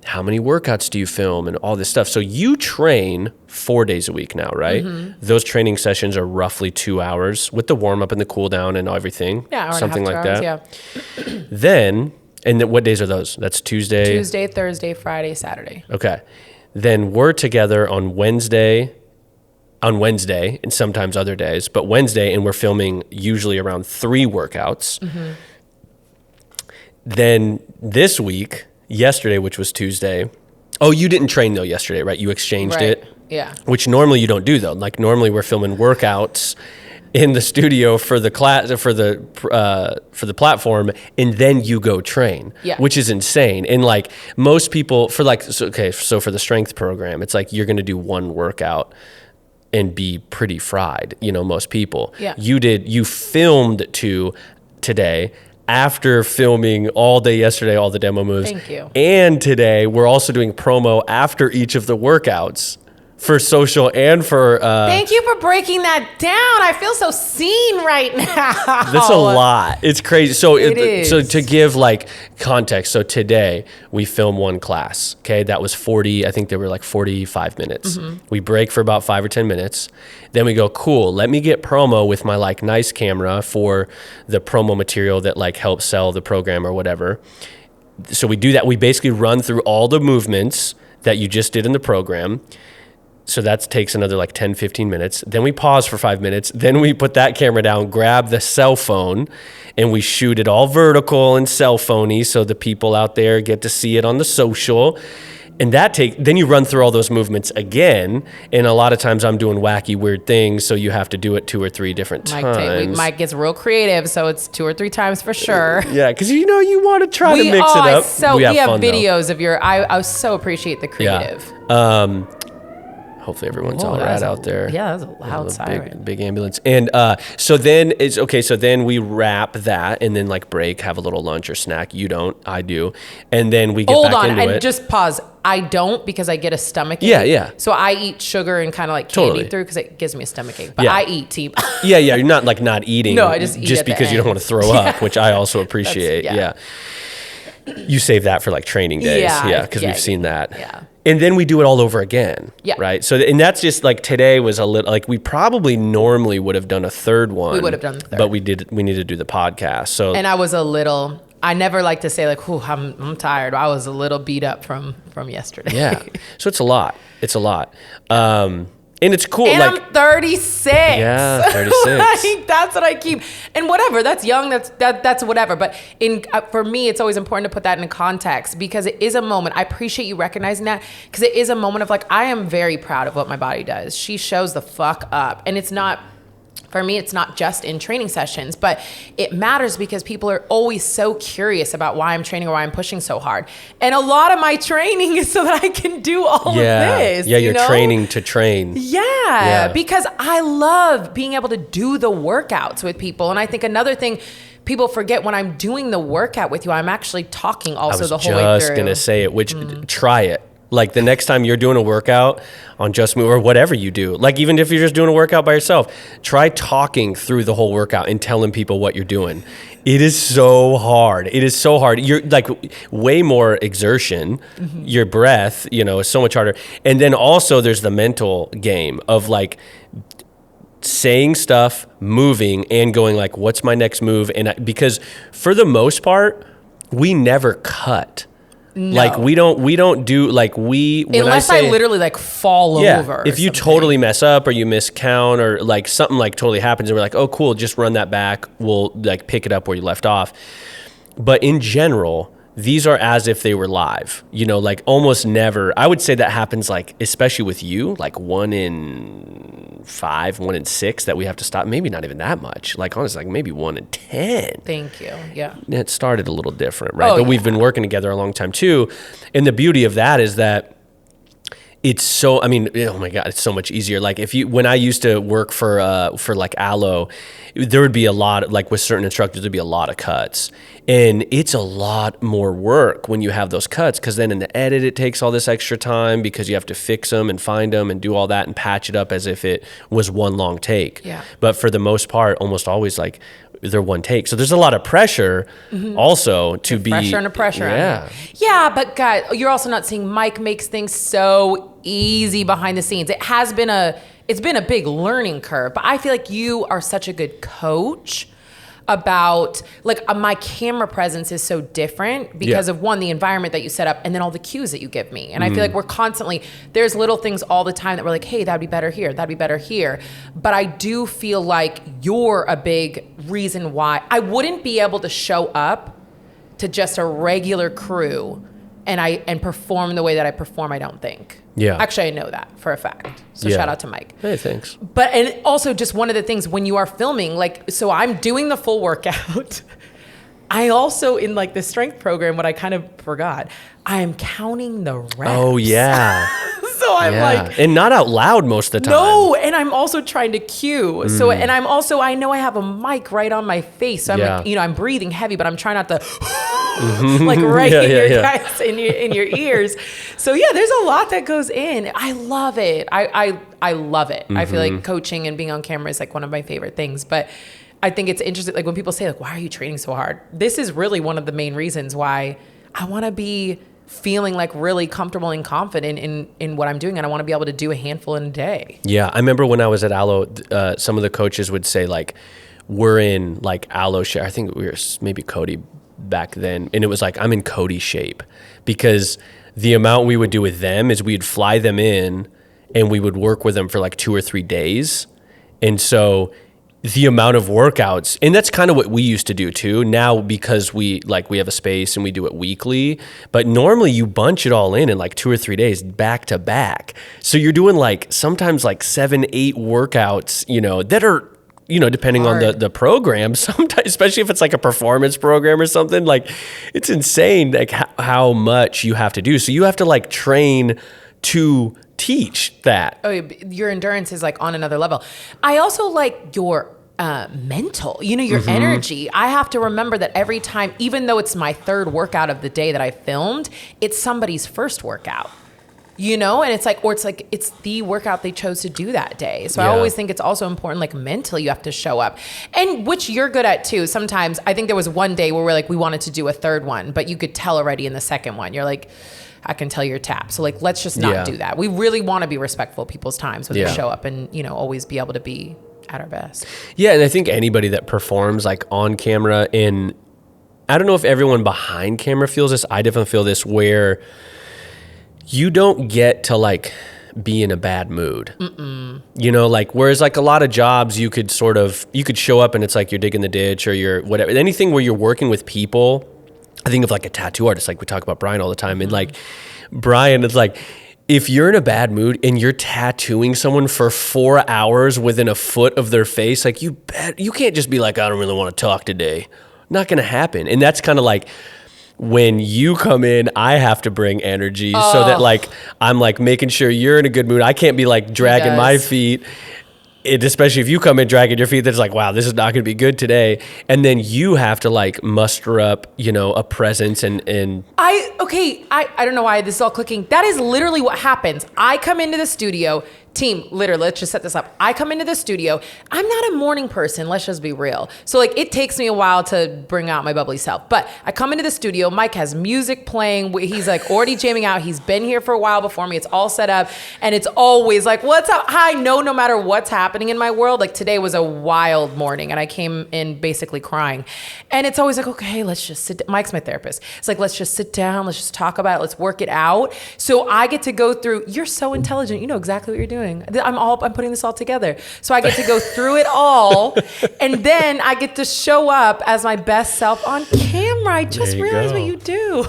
[SPEAKER 2] how many workouts do you film and all this stuff. So you train 4 days a week now, right? Those training sessions are roughly 2 hours with the warm up and the cool down and everything.
[SPEAKER 1] Yeah,
[SPEAKER 2] something like
[SPEAKER 1] hours,
[SPEAKER 2] that. Yeah. Then what days are those? That's Tuesday,
[SPEAKER 1] Thursday, Friday, Saturday.
[SPEAKER 2] Okay. Then we're together on Wednesday, and sometimes other days, but Wednesday, and we're filming usually around 3 workouts. Then this week, yesterday, which was Tuesday. Oh, you didn't train though yesterday, right? You exchanged it.
[SPEAKER 1] Yeah.
[SPEAKER 2] Which normally you don't do though. Like, normally we're filming workouts in the studio for the class, for the platform, and then you go train, which is insane. And like, most people for like, so for the strength program, it's like, you're going to do one workout and be pretty fried, you know, most people.
[SPEAKER 1] Yeah.
[SPEAKER 2] You filmed today after filming all day yesterday, all the demo moves.
[SPEAKER 1] Thank you.
[SPEAKER 2] And today we're also doing promo after each of the workouts for social and for...
[SPEAKER 1] Thank you for breaking that down. I feel so seen right now.
[SPEAKER 2] That's a lot. It's crazy. So
[SPEAKER 1] It is.
[SPEAKER 2] So to give like context, so today we film one class, okay? That was 40, I think they were like 45 minutes. We break for about 5 or 10 minutes. Then we go, cool, let me get promo with my like nice camera for the promo material that like helps sell the program or whatever. So we do that. We basically run through all the movements that you just did in the program. So that takes another like 10, 15 minutes. Then we pause for 5 minutes. Then we put that camera down, grab the cell phone, and we shoot it all vertical and cell phony so the people out there get to see it on the social. And then you run through all those movements again. And a lot of times I'm doing wacky, weird things. So you have to do it 2 or 3 different times.
[SPEAKER 1] Mike gets real creative, so it's 2 or 3 times for sure.
[SPEAKER 2] Yeah, because you want to try to mix it up.
[SPEAKER 1] So we have
[SPEAKER 2] fun,
[SPEAKER 1] videos of I so appreciate the creative.
[SPEAKER 2] Yeah. Hopefully everyone's all right out there.
[SPEAKER 1] Yeah, that was a loud siren.
[SPEAKER 2] Big ambulance. And so then so then we wrap that and then like break, have a little lunch or snack. You don't, I do. And then we get back into it.
[SPEAKER 1] Hold on, and just pause. I don't, because I get a stomach ache.
[SPEAKER 2] Yeah.
[SPEAKER 1] So I eat sugar and kind of like candy through because it gives me a stomach ache. But I eat tea.
[SPEAKER 2] Yeah, you're not like not eating.
[SPEAKER 1] No, I just eat at the
[SPEAKER 2] because you don't
[SPEAKER 1] end.
[SPEAKER 2] want to throw up, which I also appreciate. Yeah. You save that for like training days. Yeah, because we've seen that.
[SPEAKER 1] Yeah.
[SPEAKER 2] And then we do it all over again.
[SPEAKER 1] Yeah.
[SPEAKER 2] Right. So, and that's just like today was a little like we probably normally would have done a third one.
[SPEAKER 1] We would have done the third.
[SPEAKER 2] But we needed to do the podcast. So,
[SPEAKER 1] and I was I never like to say like, I'm tired. I was a little beat up from yesterday.
[SPEAKER 2] Yeah. So it's a lot. And it's cool.
[SPEAKER 1] And
[SPEAKER 2] like,
[SPEAKER 1] I'm 36.
[SPEAKER 2] Yeah, 36.
[SPEAKER 1] Like, that's what I keep. And whatever, that's young, that's whatever. But for me, it's always important to put that in context because it is a moment. I appreciate you recognizing that because it is a moment of like, I am very proud of what my body does. She shows the fuck up. And it's not, for me, it's not just in training sessions, but it matters because people are always so curious about why I'm training or why I'm pushing so hard. And a lot of my training is so that I can do all of this.
[SPEAKER 2] Yeah, you're training to train.
[SPEAKER 1] Yeah, because I love being able to do the workouts with people. And I think another thing people forget when I'm doing the workout with you, I'm actually talking also the whole way through.
[SPEAKER 2] I was just going to say it, which try it. Like the next time you're doing a workout on Just Move or whatever you do, like even if you're just doing a workout by yourself, try talking through the whole workout and telling people what you're doing. It is so hard. It is so hard. You're like way more exertion. Your breath, is so much harder. And then also there's the mental game of like saying stuff, moving and going like, what's my next move? And because for the most part, we never cut.
[SPEAKER 1] No.
[SPEAKER 2] Like we don't do like
[SPEAKER 1] unless I literally like fall over.
[SPEAKER 2] If you totally mess up or you miscount or like something like totally happens and we're like, oh cool, just run that back. We'll like pick it up where you left off. But in general, these are as if they were live, like almost never. I would say that happens like, especially with you, like 1 in 5, 1 in 6 that we have to stop. Maybe not even that much. Like honestly, like maybe 1 in 10.
[SPEAKER 1] Thank you. Yeah.
[SPEAKER 2] It started a little different, right? But we've been working together a long time too. And the beauty of that is that it's so, oh my God, it's so much easier. Like when I used to work for like Aloe, there would be a lot, like with certain instructors, there'd be a lot of cuts. And it's a lot more work when you have those cuts because then in the edit, it takes all this extra time because you have to fix them and find them and do all that and patch it up as if it was one long take.
[SPEAKER 1] Yeah.
[SPEAKER 2] But for the most part, almost always like they're one take. So there's a lot of pressure also to be.
[SPEAKER 1] Pressure and a pressure.
[SPEAKER 2] Yeah.
[SPEAKER 1] Yeah, but God, you're also not seeing Mike makes things so easy behind the scenes. It's been a big learning curve, but I feel like you are such a good coach about like my camera presence is so different because of one, the environment that you set up and then all the cues that you give me. And I feel like we're constantly, there's little things all the time that we're like, hey, that'd be better here. That'd be better here. But I do feel like you're a big reason why I wouldn't be able to show up to just a regular crew and perform the way that I perform, I don't think.
[SPEAKER 2] Yeah.
[SPEAKER 1] Actually, I know that for a fact. So shout out to Mike.
[SPEAKER 2] Hey, thanks.
[SPEAKER 1] But, and also just one of the things when you are filming, like, so I'm doing the full workout. I also, in like the strength program, what I kind of forgot, I am counting the reps.
[SPEAKER 2] Oh, yeah.
[SPEAKER 1] So I'm like,
[SPEAKER 2] and not out loud most of the time.
[SPEAKER 1] no, and I'm also trying to cue. So, and I'm also, I know I have a mic right on my face. So I'm like, I'm breathing heavy, but I'm trying not to like right guys in your ears. So yeah, there's a lot that goes in. I love it. I love it. I feel like coaching and being on camera is like one of my favorite things. But I think it's interesting. Like when people say like, why are you training so hard? This is really one of the main reasons why I want to be feeling like really comfortable and confident in what I'm doing. And I want to be able to do a handful in a day. Yeah.
[SPEAKER 2] I remember when I was at Aloe, some of the coaches would say like, we're in like Aloe shape. I think we were maybe Cody back then. And it was like, I'm in Cody shape because the amount we would do with them is we'd fly them in and we would work with them for like 2 or 3 days. And so the amount of workouts, and that's kind of what we used to do too. Now, because we have a space and we do it weekly, but normally you bunch it all in like 2 or 3 days back to back. So you're doing like sometimes like 7, 8 workouts, that are, depending
[SPEAKER 1] hard
[SPEAKER 2] on the program, sometimes, especially if it's like a performance program or something, like it's insane like how much you have to do. So you have to like train to teach that.
[SPEAKER 1] Oh, your endurance is like on another level. I also like your mental, your energy. I have to remember that every time, even though it's my third workout of the day that I filmed, it's somebody's first workout. And it's the workout they chose to do that day. So I always think it's also important, like mentally you have to show up, and which you're good at too. Sometimes I think there was one day where we wanted to do a third one, but you could tell already in the second one, you're like, I can tell you're tapped. So like, let's just not do that. We really want to be respectful of people's times when they show up and, always be able to be at our best.
[SPEAKER 2] Yeah. And I think anybody that performs like on camera, and I don't know if everyone behind camera feels this. I definitely feel this where you don't get to like be in a bad mood. You know, like, whereas like a lot of jobs you could show up and it's like you're digging the ditch or you're whatever, anything where you're working with people. I think of like a tattoo artist, like we talk about Brian all the time. And like Brian, it's like, if you're in a bad mood and you're tattooing someone for 4 hours within a foot of their face, like you can't just be like, I don't really want to talk today. Not going to happen. And that's kind of like, when you come in, I have to bring energy so that like, I'm like making sure you're in a good mood. I can't be like dragging my feet. Especially if you come in dragging your feet, that's like, wow, this is not going to be good today. And then you have to like muster up, you know, a presence and
[SPEAKER 1] I don't know why this is all clicking. That is literally what happens. I come into the studio, team, literally, let's just set this up. I come into the studio. I'm not a morning person. Let's just be real. So like, it takes me a while to bring out my bubbly self, but I come into the studio. Mike has music playing. He's like already jamming out. He's been here for a while before me. It's all set up. And it's always like, what's up? Hi, no matter what's happening in my world. Like today was a wild morning and I came in basically crying. And it's always like, okay, let's just sit down. Mike's my therapist. It's like, let's just sit down. Let's just talk about it. Let's work it out. So I get to go through, you're so intelligent. You know exactly what you're doing. I'm putting this all together. So I get to go through it all. And then I get to show up as my best self on camera. I just realized what you do.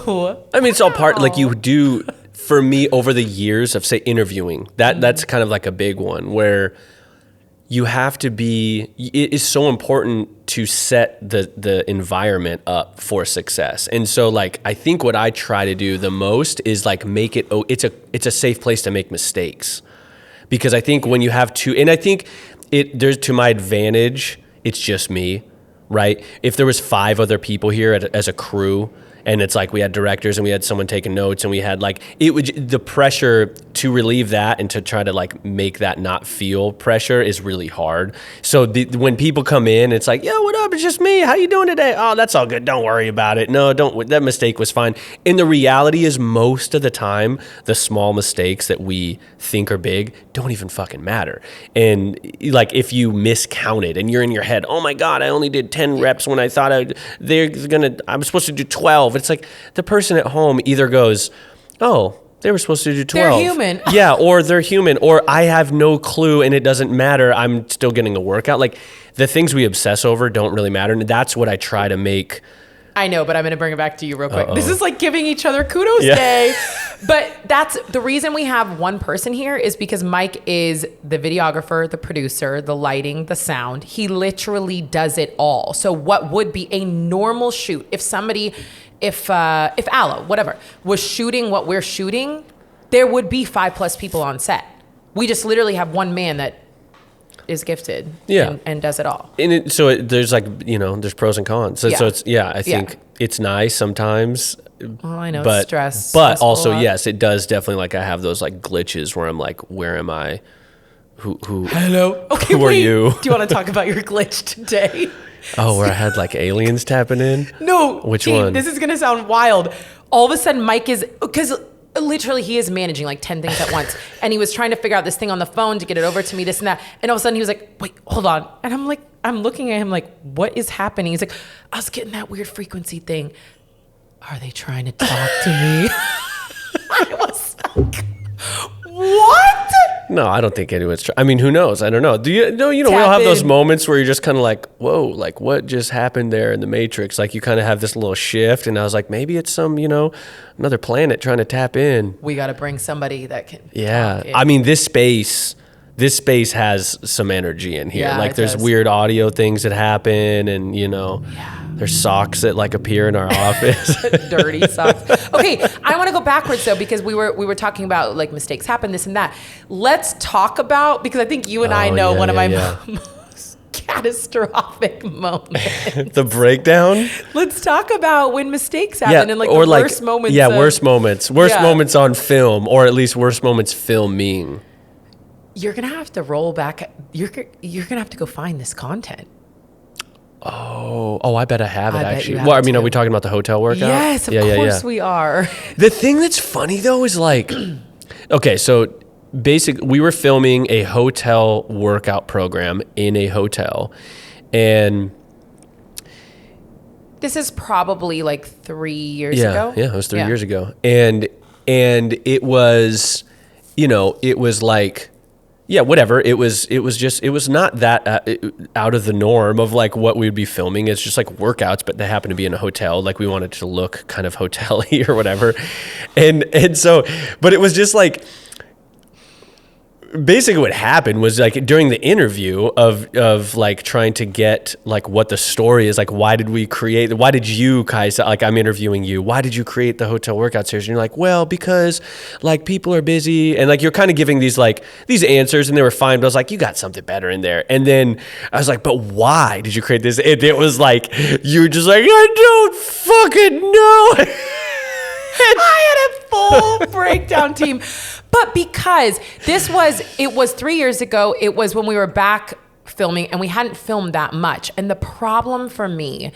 [SPEAKER 2] I mean, it's all part, like you do, for me over the years of say interviewing, that's kind of like a big one where you have to be, it is so important to set the environment up for success. And so like, I think what I try to do the most is like make it, it's a safe place to make mistakes. Because I think when you have two, and I think there's to my advantage, it's just me, right? If there was 5 other people here as a crew, and it's like we had directors and we had someone taking notes and we had like, the pressure to relieve that and to try to like make that not feel pressure is really hard. So when people come in, it's like, yo, what up? It's just me. How you doing today? Oh, that's all good. Don't worry about it. No, that mistake was fine. And the reality is most of the time, the small mistakes that we think are big don't even fucking matter. And like if you miscounted and you're in your head, oh my God, I only did 10 reps when I thought I'm supposed to do 12. It's like the person at home either goes, oh, they were supposed to do 12.
[SPEAKER 1] They're human.
[SPEAKER 2] Yeah, or they're human, or I have no clue and it doesn't matter. I'm still getting a workout. Like the things we obsess over don't really matter. And that's what I try to make.
[SPEAKER 1] I know, but I'm going to bring it back to you real quick. This is like giving each other kudos day. But that's the reason we have one person here is because Mike is the videographer, the producer, the lighting, the sound. He literally does it all. So what would be a normal shoot if Aloe, whatever, was shooting what we're shooting, there would be 5+ people on set. We just literally have one man that is gifted and does it all. And
[SPEAKER 2] there's like, there's pros and cons. So it's, I think it's nice sometimes.
[SPEAKER 1] Well, I know,
[SPEAKER 2] but,
[SPEAKER 1] it's stress.
[SPEAKER 2] But also, yes, it does definitely, like I have those like glitches where I'm like, where am I? Who
[SPEAKER 1] Hello? Okay,
[SPEAKER 2] who are you?
[SPEAKER 1] Do you want to talk about your glitch today?
[SPEAKER 2] Oh, where I had like aliens tapping in?
[SPEAKER 1] No.
[SPEAKER 2] Which one?
[SPEAKER 1] This is going to sound wild. All of a sudden, Mike is, because literally he is managing like 10 things at once. And he was trying to figure out this thing on the phone to get it over to me, this and that. And all of a sudden he was like, wait, hold on. And I'm like, I'm looking at him like, what is happening? He's like, I was getting that weird frequency thing. Are they trying to talk to me? I was like, what?
[SPEAKER 2] No, I don't think anyone's I mean, who knows? I don't know. We all have those moments where you're just kind of like, whoa, like what just happened there in the Matrix? Like you kind of have this little shift and I was like, maybe it's some, another planet trying to tap in.
[SPEAKER 1] We got to bring somebody that can
[SPEAKER 2] talk in. I mean, this space has some energy in here.
[SPEAKER 1] Yeah,
[SPEAKER 2] like there's weird audio things that happen and, there's socks that like appear in our office.
[SPEAKER 1] Dirty socks. Okay, I want to go backwards though because we were talking about like mistakes happen, this and that. Let's talk about, because I think you and I know one of my most catastrophic moments.
[SPEAKER 2] The breakdown?
[SPEAKER 1] Let's talk about when mistakes happen and like or the like, worst moments.
[SPEAKER 2] Yeah, worst moments. Worst moments on film, or at least worst moments filming.
[SPEAKER 1] You're going to have to roll back. You're going to have to go find this content.
[SPEAKER 2] Oh, I bet I have it actually. Well, I mean, are we talking about the hotel workout?
[SPEAKER 1] Yes, of course we are.
[SPEAKER 2] The thing that's funny though is like, okay, so basically we were filming a hotel workout program in a hotel and
[SPEAKER 1] this is probably like 3 years ago.
[SPEAKER 2] Yeah, it was 3 years ago. And it was, it was like, yeah, whatever. It was not that out of the norm of like what we would be filming. It's just like workouts, but they happen to be in a hotel. Like we wanted to look kind of hotel-y or whatever. And so, but it was just like, basically what happened was like during the interview of like trying to get like what the story is, like why did you, Kaisa, like I'm interviewing you, why did you create the hotel workout series? And you're like, well, because like people are busy, and like you're kind of giving these answers, and they were fine, but I was like, you got something better in there. And then I was like, but why did you create this? And it was like, you were just like, I don't fucking know.
[SPEAKER 1] I had a full breakdown team. But because it was 3 years ago, it was when we were back filming and we hadn't filmed that much. And the problem for me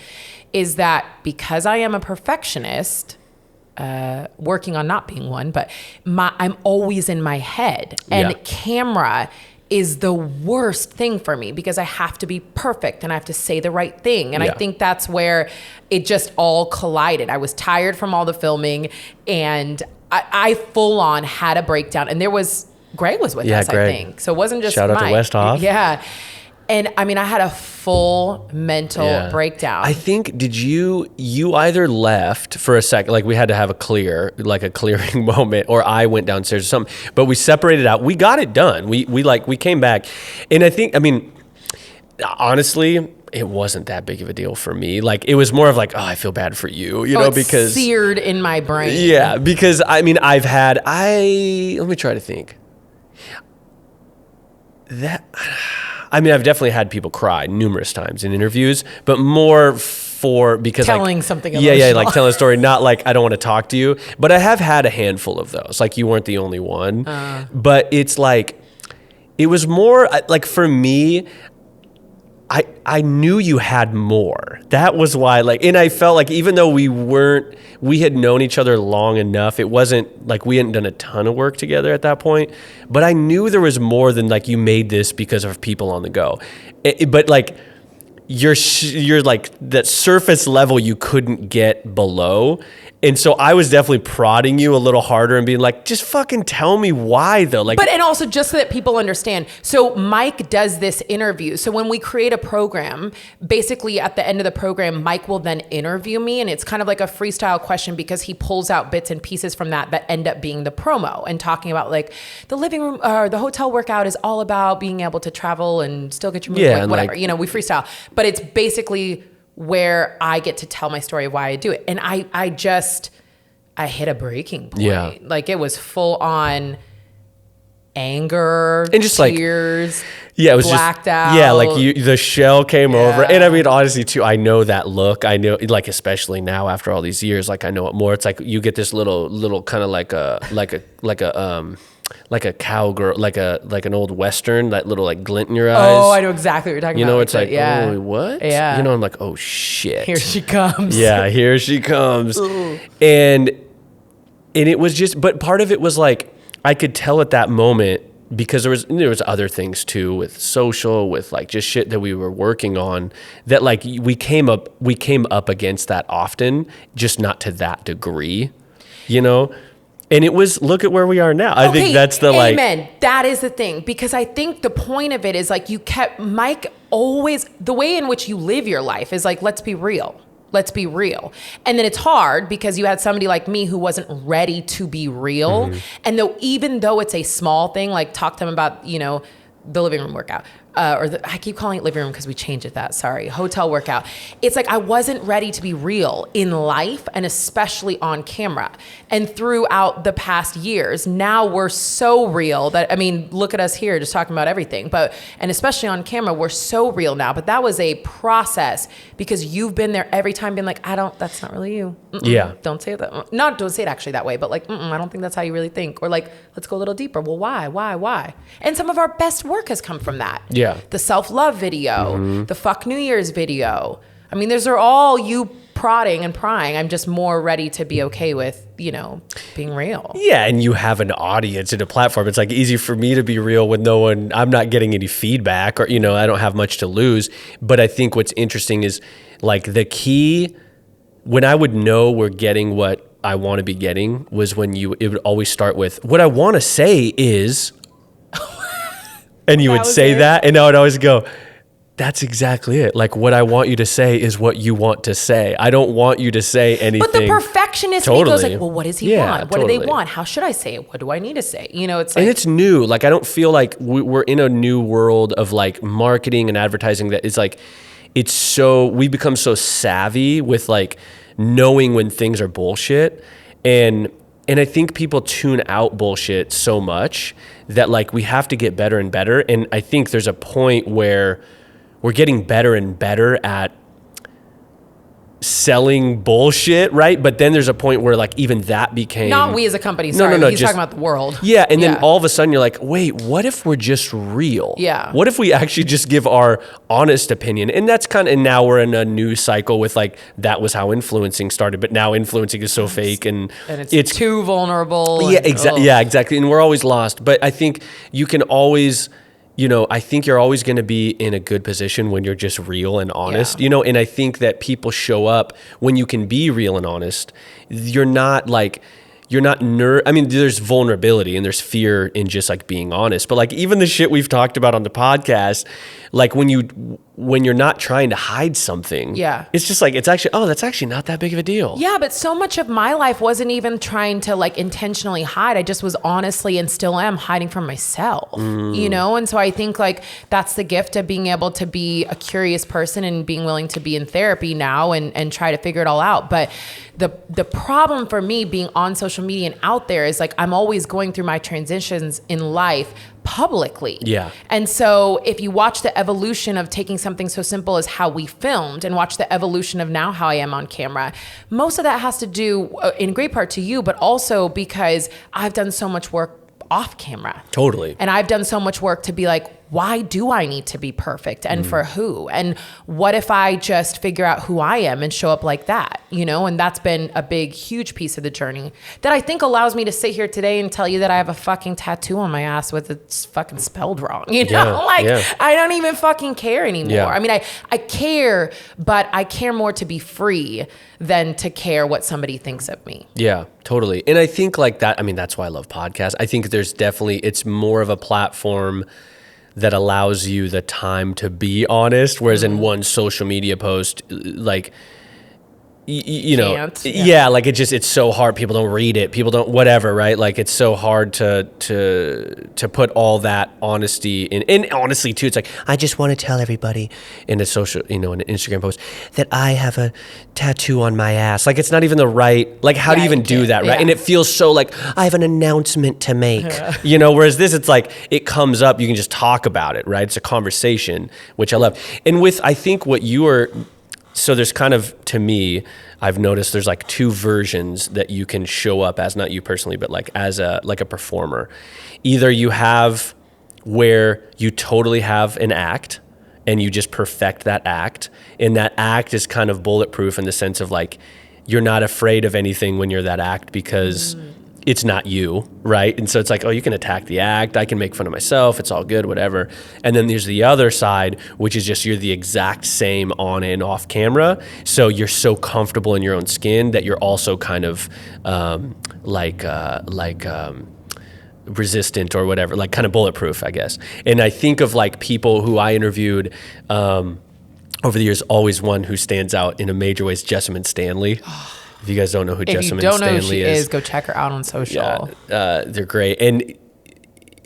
[SPEAKER 1] is that because I am a perfectionist, working on not being one, but I'm always in my head, and camera is the worst thing for me because I have to be perfect and I have to say the right thing. And I think that's where it just all collided. I was tired from all the filming, and I full on had a breakdown. And Greg was with us, Greg. I think. So it wasn't just
[SPEAKER 2] Shout out
[SPEAKER 1] Mike.
[SPEAKER 2] to Westhoff.
[SPEAKER 1] Yeah. And I mean, I had a full mental breakdown.
[SPEAKER 2] I think, you either left for a second, like we had to have a clearing moment, or I went downstairs or something, but we separated out. We got it done. We came back. And I think, I mean, honestly, it wasn't that big of a deal for me. Like it was more of like, oh, I feel bad for you,
[SPEAKER 1] it's
[SPEAKER 2] because
[SPEAKER 1] seared in my brain.
[SPEAKER 2] Yeah. Because I mean, let me try to think I've definitely had people cry numerous times in interviews, but more because
[SPEAKER 1] telling something emotional.
[SPEAKER 2] Yeah, like telling a story, not like I don't want to talk to you. But I have had a handful of those. Like you weren't the only one. But it's like, it was more like for me, I knew you had more. That was why, and I felt like even though we had known each other long enough, it wasn't like we hadn't done a ton of work together at that point, but I knew there was more than like you made this because of people on the go. But like you're like that surface level you couldn't get below. And so I was definitely prodding you a little harder and being like, just fucking tell me why though.
[SPEAKER 1] And also just so that people understand. So Mike does this interview. So when we create a program, basically at the end of the program, Mike will then interview me, and it's kind of like a freestyle question because he pulls out bits and pieces from that end up being the promo and talking about like the living room or the hotel workout is all about being able to travel and still get your movement, whatever, we freestyle. But it's basically where I get to tell my story of why I do it. And I hit a breaking point.
[SPEAKER 2] Yeah.
[SPEAKER 1] Like it was full on anger,
[SPEAKER 2] and just
[SPEAKER 1] tears.
[SPEAKER 2] It was
[SPEAKER 1] blacked out.
[SPEAKER 2] Yeah, like the shell came over. And I mean, honestly too, I know that look. I know, like, especially now after all these years, like I know it more. It's like you get this little kind of like a cowgirl, like an old Western, that little like glint in your eyes.
[SPEAKER 1] Oh, I know exactly what you're talking about.
[SPEAKER 2] It's like, oh, what?
[SPEAKER 1] Yeah.
[SPEAKER 2] I'm like, oh shit.
[SPEAKER 1] Here she comes.
[SPEAKER 2] Yeah, here she comes. And it was just, but part of it was like, I could tell at that moment, because there was other things too, with social, with like just shit that we were working on, that like we came up against that often, just not to that degree, And it was, look at where we are now. I think that's the
[SPEAKER 1] amen. That is the thing, because I think the point of it is like Mike always, the way in which you live your life is like, let's be real. Let's be real. And then it's hard because you had somebody like me who wasn't ready to be real. Mm-hmm. And even though it's a small thing, like talk to them about, the living room workout. I keep calling it living room because we changed it hotel workout. It's like I wasn't ready to be real in life, and especially on camera. And throughout the past years, now we're so real that, I mean, look at us here just talking about everything. And especially on camera, we're so real now. But that was a process because you've been there every time being like, that's not really you. Mm-mm,
[SPEAKER 2] yeah.
[SPEAKER 1] Don't say that. Don't say it actually that way, but like, I don't think that's how you really think. Or like, let's go a little deeper. Well, why? And some of our best work has come from that.
[SPEAKER 2] Yeah.
[SPEAKER 1] The self-love video, the fuck New Year's video. I mean, those are all you prodding and prying. I'm just more ready to be okay with, being real.
[SPEAKER 2] Yeah, and you have an audience and a platform. It's like easy for me to be real when I'm not getting any feedback, or, I don't have much to lose. But I think what's interesting is like the key, when I would know we're getting what I want to be getting was when it would always start with, what I want to say is, and you would say that, and I would always go, that's exactly it. Like, what I want you to say is what you want to say. I don't want you to say anything.
[SPEAKER 1] But the perfectionist me goes like, well, what does he want? What do they want? How should I say it? What do I need to say? You know, it's like.
[SPEAKER 2] And it's new. Like, I don't feel like we're in a new world of like marketing and advertising that is like, we become so savvy with like knowing when things are bullshit. And I think people tune out bullshit so much that like we have to get better and better. And I think there's a point where we're getting better and better at selling bullshit, right? But then there's a point where like even that became...
[SPEAKER 1] Not we as a company, sorry. No, he's talking about the world.
[SPEAKER 2] Yeah, and then all of a sudden you're like, wait, what if we're just real?
[SPEAKER 1] Yeah.
[SPEAKER 2] What if we actually just give our honest opinion? And that's and now we're in a new cycle with like, that was how influencing started, but now influencing is so fake and
[SPEAKER 1] it's too vulnerable.
[SPEAKER 2] Yeah, exactly. And we're always lost. But I think you can always... I think you're always going to be in a good position when you're just real and honest, and I think that people show up when you can be real and honest. You're not I mean, there's vulnerability and there's fear in just like being honest, but like even the shit we've talked about on the podcast, like when you're not trying to hide something, it's just like, that's actually not that big of a deal.
[SPEAKER 1] Yeah. But so much of my life wasn't even trying to like intentionally hide. I just was honestly, and still am, hiding from myself, And so I think like that's the gift of being able to be a curious person and being willing to be in therapy now and try to figure it all out. But the problem for me being on social media and out there is like, I'm always going through my transitions in life publicly.
[SPEAKER 2] Yeah.
[SPEAKER 1] And so if you watch the evolution of taking something so simple as how we filmed and watch the evolution of now how I am on camera, most of that has to do in great part to you, but also because I've done so much work off camera.
[SPEAKER 2] Totally.
[SPEAKER 1] And I've done so much work to be like, why do I need to be perfect and for who? And what if I just figure out who I am and show up like that, And that's been a big, huge piece of the journey that I think allows me to sit here today and tell you that I have a fucking tattoo on my ass with it's fucking spelled wrong, I don't even fucking care anymore.
[SPEAKER 2] Yeah.
[SPEAKER 1] I mean, I care, but I care more to be free than to care what somebody thinks of me.
[SPEAKER 2] Yeah, totally. And I think like that, I mean, that's why I love podcasts. I think it's more of a platform that allows you the time to be honest, whereas in one social media post, like, like it's so hard. People don't read it. People don't, whatever, right? Like it's so hard to put all that honesty in. And honestly too, it's like, I just want to tell everybody in a social, in an Instagram post that I have a tattoo on my ass. Like it's not even the right, like how do you even do that, right? Yeah. And it feels so like, I have an announcement to make, whereas this, it's like, it comes up, you can just talk about it, right? It's a conversation, which I love. And I think what you are, so there's kind of, to me, I've noticed there's like two versions that you can show up as, not you personally, but like as a performer. Either you have where you totally have an act and you just perfect that act. And that act is kind of bulletproof in the sense of like, you're not afraid of anything when you're that act because it's not you, right? And so it's like, oh, you can attack the act. I can make fun of myself. It's all good, whatever. And then there's the other side, which is just you're the exact same on and off camera. So you're so comfortable in your own skin that you're also kind of resistant or whatever, like kind of bulletproof, I guess. And I think of like people who I interviewed over the years, always one who stands out in a major way is Jessamine Stanley. If you guys don't know who Jessamine Stanley is. If you don't know who she is,
[SPEAKER 1] go check her out on social.
[SPEAKER 2] Yeah, they're great. And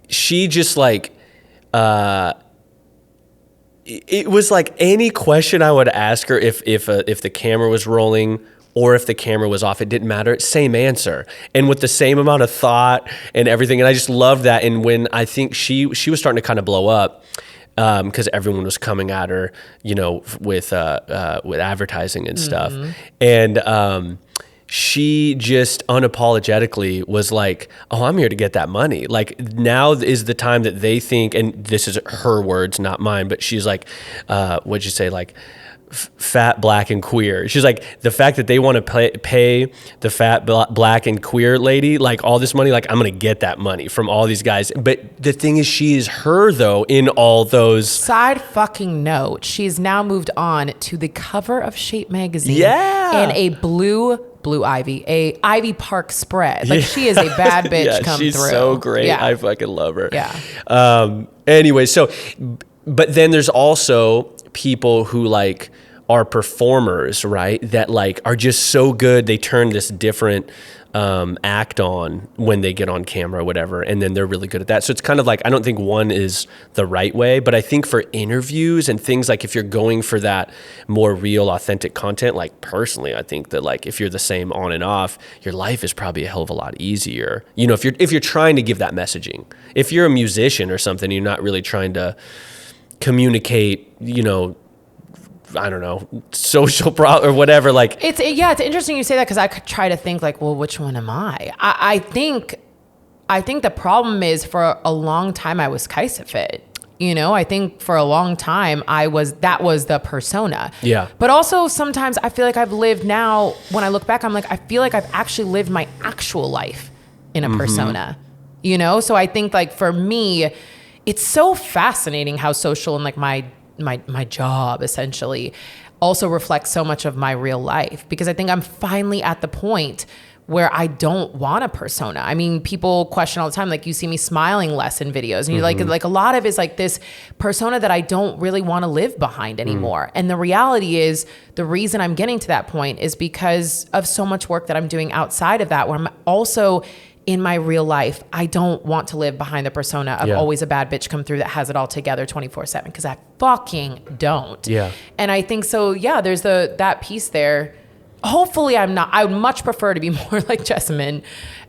[SPEAKER 2] she just like, it was like any question I would ask her if the camera was rolling or if the camera was off, it didn't matter. Same answer. And with the same amount of thought and everything. And I just loved that. And when I think she was starting to kind of blow up, because everyone was coming at her, with advertising and stuff. And she just unapologetically was like, oh, I'm here to get that money. Like now is the time that they think, and this is her words, not mine, but she's like, what'd you say? Like, fat, black, and queer. She's like, the fact that they want to pay the fat, black, and queer lady like all this money, like I'm gonna get that money from all these guys. But the thing is, she is her though in all those.
[SPEAKER 1] Side fucking note, she's now moved on to the cover of Shape magazine.
[SPEAKER 2] Yeah.
[SPEAKER 1] In a blue Blue Ivy, a Ivy Park spread. Like she is a bad bitch come
[SPEAKER 2] she's
[SPEAKER 1] through.
[SPEAKER 2] She's so great.
[SPEAKER 1] Yeah.
[SPEAKER 2] I fucking love her.
[SPEAKER 1] Yeah.
[SPEAKER 2] Anyway, so, but then there's also people who like are performers, right? That like are just so good. They turn this different act on when they get on camera or whatever, and then they're really good at that. So it's kind of like, I don't think one is the right way, but I think for interviews and things like if you're going for that more real, authentic content, like personally, I think that like if you're the same on and off, your life is probably a hell of a lot easier. You know, if you're trying to give that messaging. If you're a musician or something, you're not really trying to communicate, you know, I don't know, social or whatever. Like
[SPEAKER 1] it's interesting you say that, because I could try to think like, well, which one am I? I think the problem is for a long time I was KaisaFit. You know, I think for a long time that was the persona.
[SPEAKER 2] Yeah.
[SPEAKER 1] But also sometimes I feel like I've lived now, when I look back, I'm like, I feel like I've actually lived my actual life in a persona, you know? So I think like for me, it's so fascinating how social and like my job essentially also reflects so much of my real life, because I think I'm finally at the point where I don't want a persona. I mean, people question all the time, like you see me smiling less in videos, and you're like a lot of it's like this persona that I don't really want to live behind anymore. And the reality is the reason I'm getting to that point is because of so much work that I'm doing outside of that, where I'm also in my real life, I don't want to live behind the persona of always a bad bitch come through that has it all together 24/7, because I fucking don't.
[SPEAKER 2] Yeah.
[SPEAKER 1] And I think so, yeah, there's that piece there. Hopefully I'm not. I would much prefer to be more like Jessamine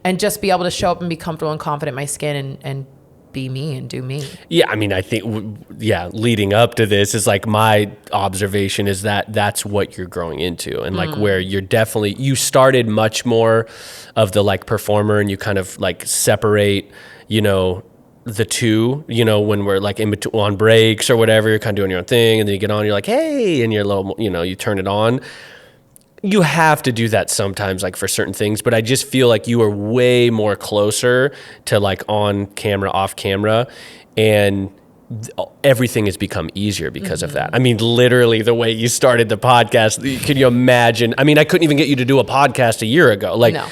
[SPEAKER 1] and just be able to show up and be comfortable and confident in my skin and be me and do me.
[SPEAKER 2] Yeah, I mean, I think, leading up to this is like my observation is that that's what you're growing into, and like where you started much more of the like performer, and you kind of like separate, you know, the two, you know, when we're like in between on breaks or whatever, you're kind of doing your own thing, and then you get on, you're like, hey, and you're a little, you know, you turn it on. You have to do that sometimes, like for certain things, but I just feel like you are way more closer to like on camera, off camera, and everything has become easier because of that. I mean, literally the way you started the podcast, can you imagine? I mean, I couldn't even get you to do a podcast a year ago. Like,
[SPEAKER 1] No.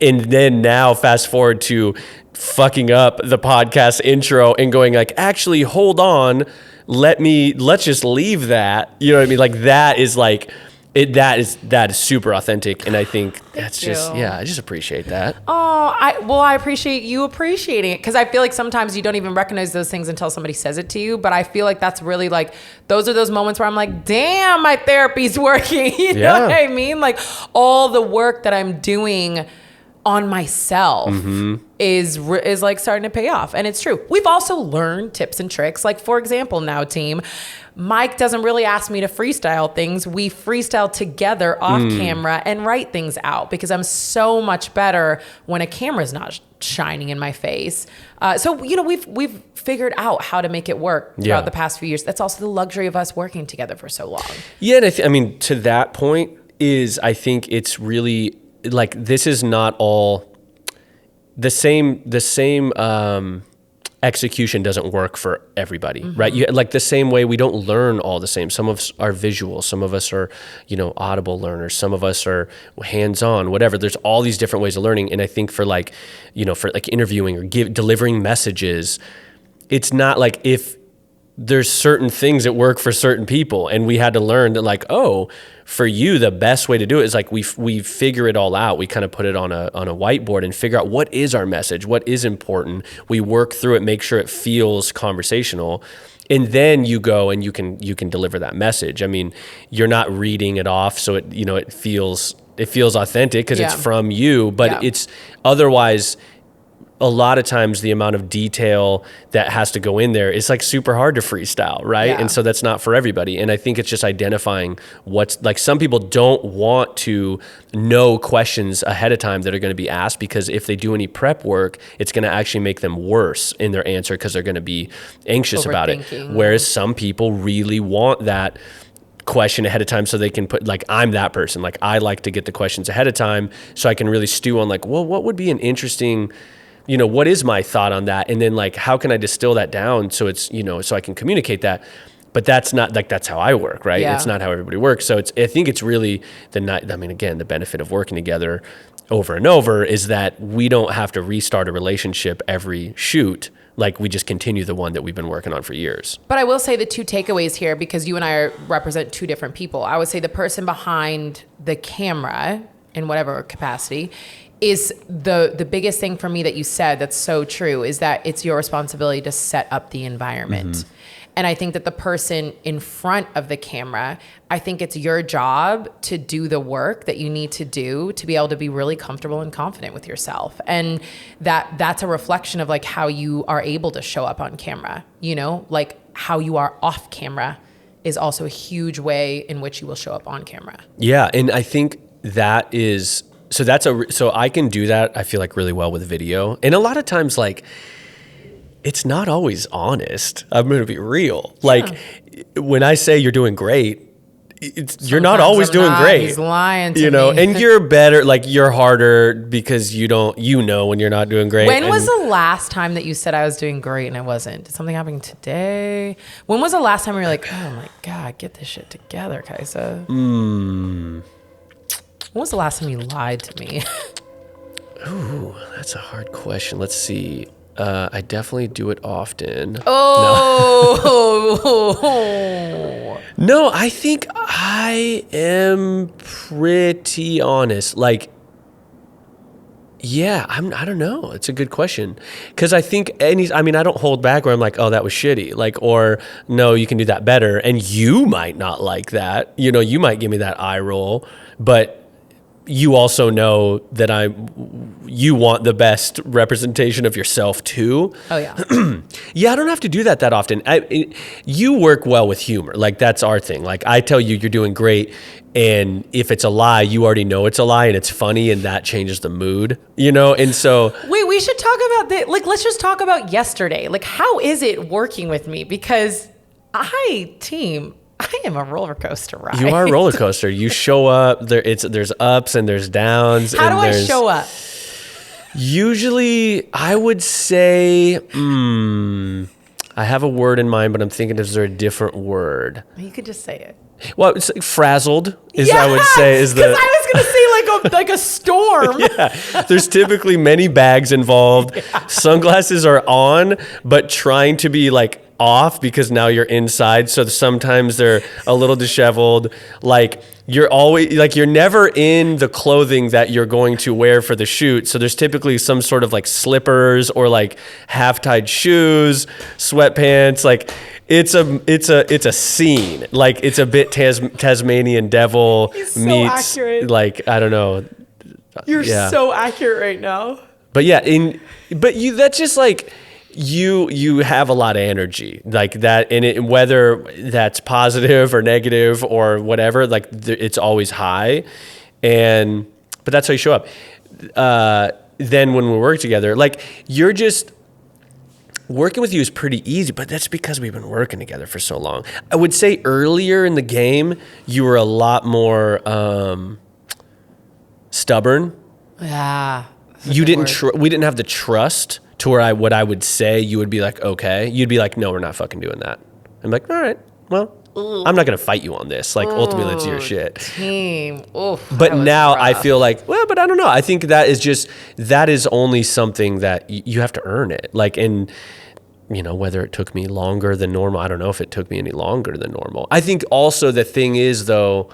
[SPEAKER 2] And then now fast forward to fucking up the podcast intro and going like, actually, hold on, let's just leave that. You know what I mean? Like that is like, that is super authentic, and I think that's just I just appreciate that.
[SPEAKER 1] Oh, I appreciate you appreciating it, because I feel like sometimes you don't even recognize those things until somebody says it to you. But I feel like that's really like those are those moments where I'm like, damn, my therapy's working. You know what I mean? Like all the work that I'm doing on myself is like starting to pay off, and it's true. We've also learned tips and tricks. Like for example, now team, Mike doesn't really ask me to freestyle things. We freestyle together off camera and write things out, because I'm so much better when a camera's not shining in my face. So, you know, we've figured out how to make it work throughout the past few years. That's also the luxury of us working together for so long. Yeah.
[SPEAKER 2] And I mean, to that point is, I think it's really like, this is not all the same, execution doesn't work for everybody, right? You, like the same way we don't learn all the same. Some of us are visual, some of us are, you know, audible learners, some of us are hands-on, whatever. There's all these different ways of learning. And I think for like, you know, for like interviewing or delivering messages, it's not like if there's certain things that work for certain people, and we had to learn that like, oh, for you, the best way to do it is like we figure it all out. We kind of put it on a whiteboard and figure out what is our message, what is important. We work through it, make sure it feels conversational, and then you go and you can deliver that message. I mean, you're not reading it off, so it, you know, it feels authentic because it's from you, but it's otherwise. A lot of times the amount of detail that has to go in there is like super hard to freestyle, right? And so that's not for everybody. And I think it's just identifying what's like, some people don't want to know questions ahead of time that are going to be asked, because if they do any prep work, it's going to actually make them worse in their answer because they're going to be anxious about it. Whereas some people really want that question ahead of time so they can put, like, I'm that person. Like, I like to get the questions ahead of time so I can really stew on like, well, what would be an interesting, you know, what is my thought on that? And then like, how can I distill that down so it's, you know, so I can communicate that. but that's not like, that's how I work, right?
[SPEAKER 1] Yeah.
[SPEAKER 2] It's not how everybody works. So I think it's really again, the benefit of working together over and over is that we don't have to restart a relationship every shoot. Like we just continue the one that we've been working on for years.
[SPEAKER 1] But I will say the two takeaways here, because you and I represent two different people. I would say the person behind the camera in whatever capacity is the biggest thing for me that you said that's so true, is that it's your responsibility to set up the environment. Mm-hmm. And I think that the person in front of the camera, I think it's your job to do the work that you need to do to be able to be really comfortable and confident with yourself. And that's a reflection of like how you are able to show up on camera, you know, like how you are off camera is also a huge way in which you will show up on camera.
[SPEAKER 2] Yeah. And I think that is, so I can do that, I feel like, really well with video. And a lot of times, like, it's not always honest. I'm going to be real. Yeah. Like when I say you're doing great, you're not always doing great.
[SPEAKER 1] He's lying to
[SPEAKER 2] me.
[SPEAKER 1] me.
[SPEAKER 2] And you're better, like you're harder because you know when you're not doing great.
[SPEAKER 1] When was the last time that you said I was doing great and I wasn't? Did something happen today? When was the last time you were like, oh my God, get this shit together, Kaisa? When was the last time you lied to me?
[SPEAKER 2] Ooh, that's a hard question. Let's see. I definitely do it often.
[SPEAKER 1] Oh.
[SPEAKER 2] No, I think I am pretty honest. Like, yeah, I don't know. It's a good question. Because I think I don't hold back where I'm like, oh, that was shitty. Like, or no, you can do that better. And you might not like that. You know, you might give me that eye roll, but you also know that you want the best representation of yourself too.
[SPEAKER 1] Oh yeah.
[SPEAKER 2] Yeah, I don't have to do that often. You work well with humor. Like that's our thing. Like I tell you, you're doing great. And if it's a lie, you already know it's a lie and it's funny and that changes the mood, you know? And so.
[SPEAKER 1] Wait, we should talk about that. Like, let's just talk about yesterday. Like, how is it working with me? Because I am a roller coaster ride.
[SPEAKER 2] You are a roller coaster. You show up. There's ups and there's downs.
[SPEAKER 1] How do I show up?
[SPEAKER 2] Usually, I would say, I have a word in mind, but I'm thinking, is there a different word?
[SPEAKER 1] You could just say it.
[SPEAKER 2] Well, it's like frazzled I would say is the.
[SPEAKER 1] Because I was going to say like a storm.
[SPEAKER 2] Yeah, there's typically many bags involved. Yeah. Sunglasses are on, but trying to be like off because now you're inside. So sometimes they're a little disheveled. Like you're always like, you're never in the clothing that you're going to wear for the shoot. So there's typically some sort of like slippers or like half-tied shoes, sweatpants. Like it's a scene. Like it's a bit Tasmanian devil
[SPEAKER 1] so
[SPEAKER 2] meets
[SPEAKER 1] accurate.
[SPEAKER 2] Like, I don't know.
[SPEAKER 1] You're so accurate right now.
[SPEAKER 2] But yeah, that's just like, you have a lot of energy like that, and whether that's positive or negative or whatever, like it's always high, but that's how you show up. Then when we work together, like you're just working with you is pretty easy, but that's because we've been working together for so long. I would say earlier in the game, you were a lot more stubborn.
[SPEAKER 1] Yeah,
[SPEAKER 2] we didn't have the trust to where what I would say, you would be like, okay. You'd be like, no, we're not fucking doing that. I'm like, all right, well, I'm not going to fight you on this. Like, ultimately, it's your shit.
[SPEAKER 1] Team. Oof,
[SPEAKER 2] but now
[SPEAKER 1] rough.
[SPEAKER 2] I feel like, well, but I don't know. I think that is only something that you have to earn it. Like, and, you know, whether it took me longer than normal, I don't know if it took me any longer than normal. I think also the thing is, though,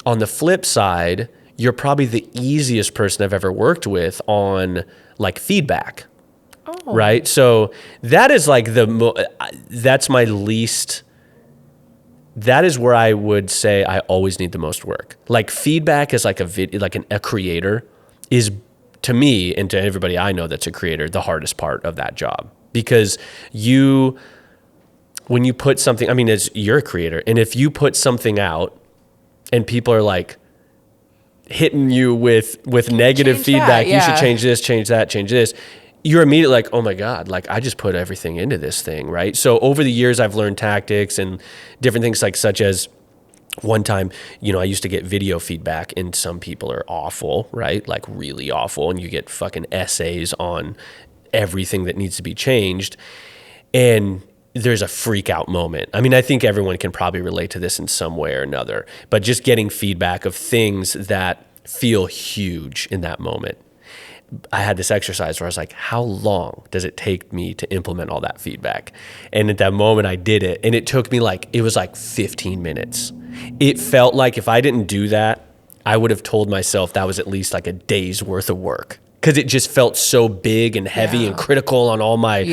[SPEAKER 2] on the flip side, you're probably the easiest person I've ever worked with on, like, feedback. Oh. Right? So that is like that's my least, that is where I would say I always need the most work. Like feedback is like a creator is, to me and to everybody I know that's a creator, the hardest part of that job. Because when you put something, I mean, as you're a creator, and if you put something out and people are like hitting you with negative feedback, you should change this, change that, change this, you're immediately like, oh my God, like I just put everything into this thing, right? So over the years, I've learned tactics and different things, like such as one time, you know, I used to get video feedback and some people are awful, right? Like really awful. And you get fucking essays on everything that needs to be changed. And there's a freak out moment. I mean, I think everyone can probably relate to this in some way or another, but just getting feedback of things that feel huge in that moment. I had this exercise where I was like, how long does it take me to implement all that feedback? And at that moment I did it, and it took me it was like 15 minutes. It felt like if I didn't do that, I would have told myself that was at least like a day's worth of work. Because it just felt so big and heavy and critical on all my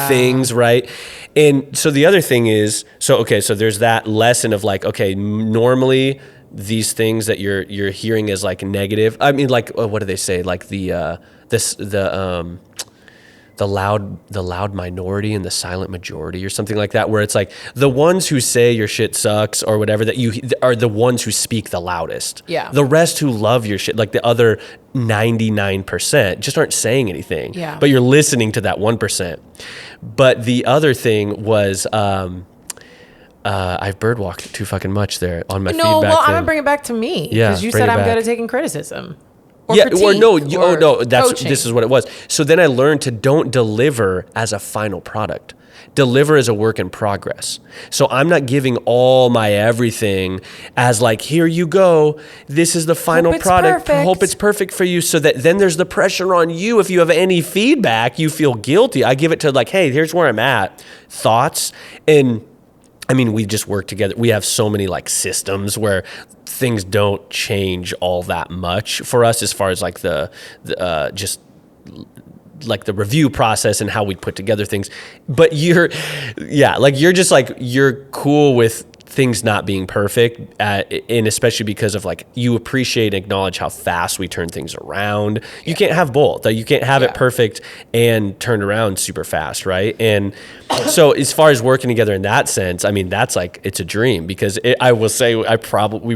[SPEAKER 2] things, right? And so the other thing is, so there's that lesson of like, okay, normally these things that you're hearing as like negative. I mean, like, what do they say? Like the loud minority and the silent majority or something like that, where it's like the ones who say your shit sucks or whatever, that you are the ones who speak the loudest.
[SPEAKER 1] Yeah.
[SPEAKER 2] The rest who love your shit, like the other 99% just aren't saying anything.
[SPEAKER 1] Yeah.
[SPEAKER 2] But you're listening to that 1%. But the other thing was, I've birdwalked too fucking much there on my feedback.
[SPEAKER 1] No, well, I'm
[SPEAKER 2] thing.
[SPEAKER 1] gonna bring it back to me.
[SPEAKER 2] Yeah,
[SPEAKER 1] Because you
[SPEAKER 2] bring
[SPEAKER 1] said
[SPEAKER 2] it
[SPEAKER 1] I'm
[SPEAKER 2] back.
[SPEAKER 1] good at taking criticism. Or
[SPEAKER 2] Yeah,
[SPEAKER 1] critique,
[SPEAKER 2] or no,
[SPEAKER 1] coaching.
[SPEAKER 2] this is what it was. So then I learned to don't deliver as a final product. Deliver as a work in progress. So I'm not giving all my everything as like, here you go. This is the final product.
[SPEAKER 1] Perfect.
[SPEAKER 2] Hope it's perfect for you, so that then there's the pressure on you. If you have any feedback, you feel guilty. I give it to like, hey, here's where I'm at. Thoughts. And I mean, we just work together. We have so many like systems where things don't change all that much for us as far as like the just like the review process and how we put together things. But you're cool with things not being perfect, and especially because of like, you appreciate and acknowledge how fast we turn things around. You can't have both. You can't have it perfect and turned around super fast, right? And so as far as working together in that sense, I mean, that's like, it's a dream, because I will say we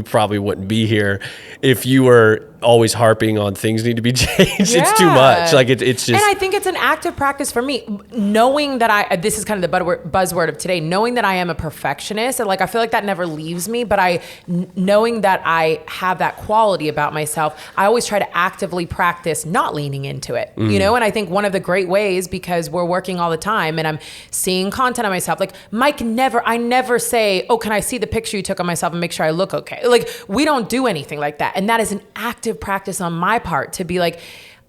[SPEAKER 2] probably wouldn't be here if you were always harping on things need to be changed. It's too much. Like it's just.
[SPEAKER 1] And I think it's an active practice for me, knowing that this is kind of the buzzword of today, knowing that I am a perfectionist, and like I feel like that never leaves me. But knowing that I have that quality about myself, I always try to actively practice not leaning into it. You know, and I think one of the great ways, because we're working all the time and I'm seeing content on myself, like I never say, oh, can I see the picture you took of myself and make sure I look okay? Like, we don't do anything like that, and that is an active practice on my part to be like,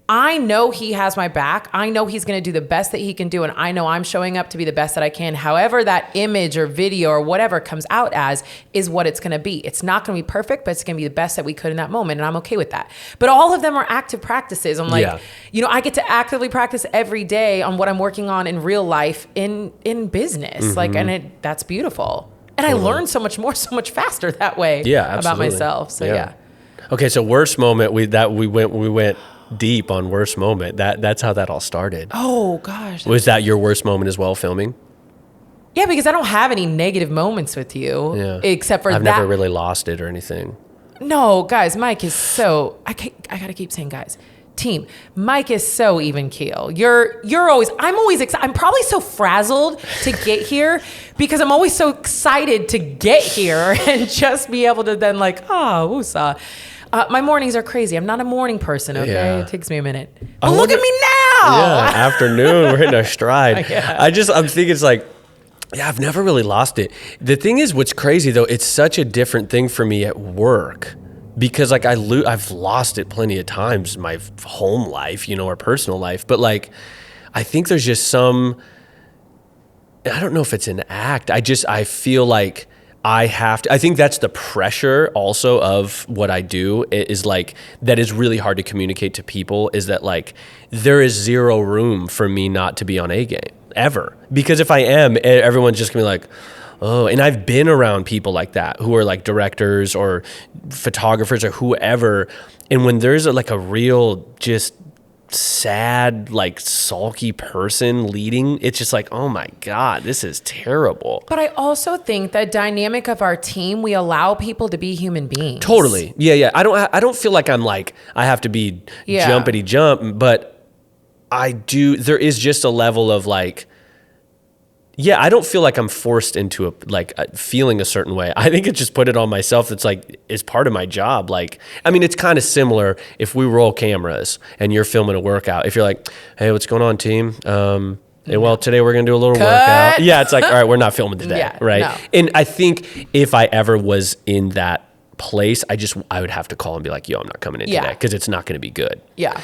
[SPEAKER 1] I know he has my back. I know he's going to do the best that he can do. And I know I'm showing up to be the best that I can. However, that image or video or whatever comes out as is what it's going to be. It's not going to be perfect, but it's going to be the best that we could in that moment. And I'm okay with that. But all of them are active practices. I'm like, I get to actively practice every day on what I'm working on in real life in business. Like, and that's beautiful. And I learn so much more, so much faster that way about myself. So yeah.
[SPEAKER 2] Okay. So worst moment, we went deep on worst moment. That's how that all started.
[SPEAKER 1] Oh gosh.
[SPEAKER 2] Was that your worst moment as well, filming?
[SPEAKER 1] Yeah, because I don't have any negative moments with you, except for
[SPEAKER 2] I've
[SPEAKER 1] that.
[SPEAKER 2] never really lost it or anything.
[SPEAKER 1] No, guys, Mike is so. I gotta keep saying, guys. Team, Mike is so even keel. You're always. I'm always excited. I'm probably so frazzled to get here because I'm always so excited to get here and just be able to then like, woosah. My mornings are crazy. I'm not a morning person, okay?
[SPEAKER 2] Yeah.
[SPEAKER 1] It takes me a minute. But look at me now!
[SPEAKER 2] Yeah, afternoon, we're in our stride. I'm thinking it's like, I've never really lost it. The thing is, what's crazy though, it's such a different thing for me at work. Because like I've lost it plenty of times in my home life, or personal life. But like, I think there's just some, I don't know if it's an act. I feel like I have to, I think that's the pressure also of what I do is like, that is really hard to communicate to people, is that like, there is zero room for me not to be on A game ever. Because if I am, everyone's just gonna be like, oh, and I've been around people like that who are like directors or photographers or whoever. And when there's a real just sad, like sulky person leading, it's just like, oh my God, this is terrible.
[SPEAKER 1] But I also think the dynamic of our team, we allow people to be human beings.
[SPEAKER 2] Totally. Yeah. I don't feel like I'm like, I have to be jumpity jump, but I do. There is just a level of like, I don't feel like I'm forced into feeling a certain way. I think it's just put it on myself. That's like, it's part of my job. Like, I mean, it's kind of similar if we roll cameras and you're filming a workout. If you're like, hey, what's going on, team? Well, today we're going to do a little
[SPEAKER 1] Cut.
[SPEAKER 2] workout. Yeah, it's like, all right, we're not filming today,
[SPEAKER 1] Yeah,
[SPEAKER 2] right?
[SPEAKER 1] no.
[SPEAKER 2] And I think if I ever was in that place, I would have to call and be like, yo, I'm not coming in today because it's not going to be good.
[SPEAKER 1] Yeah.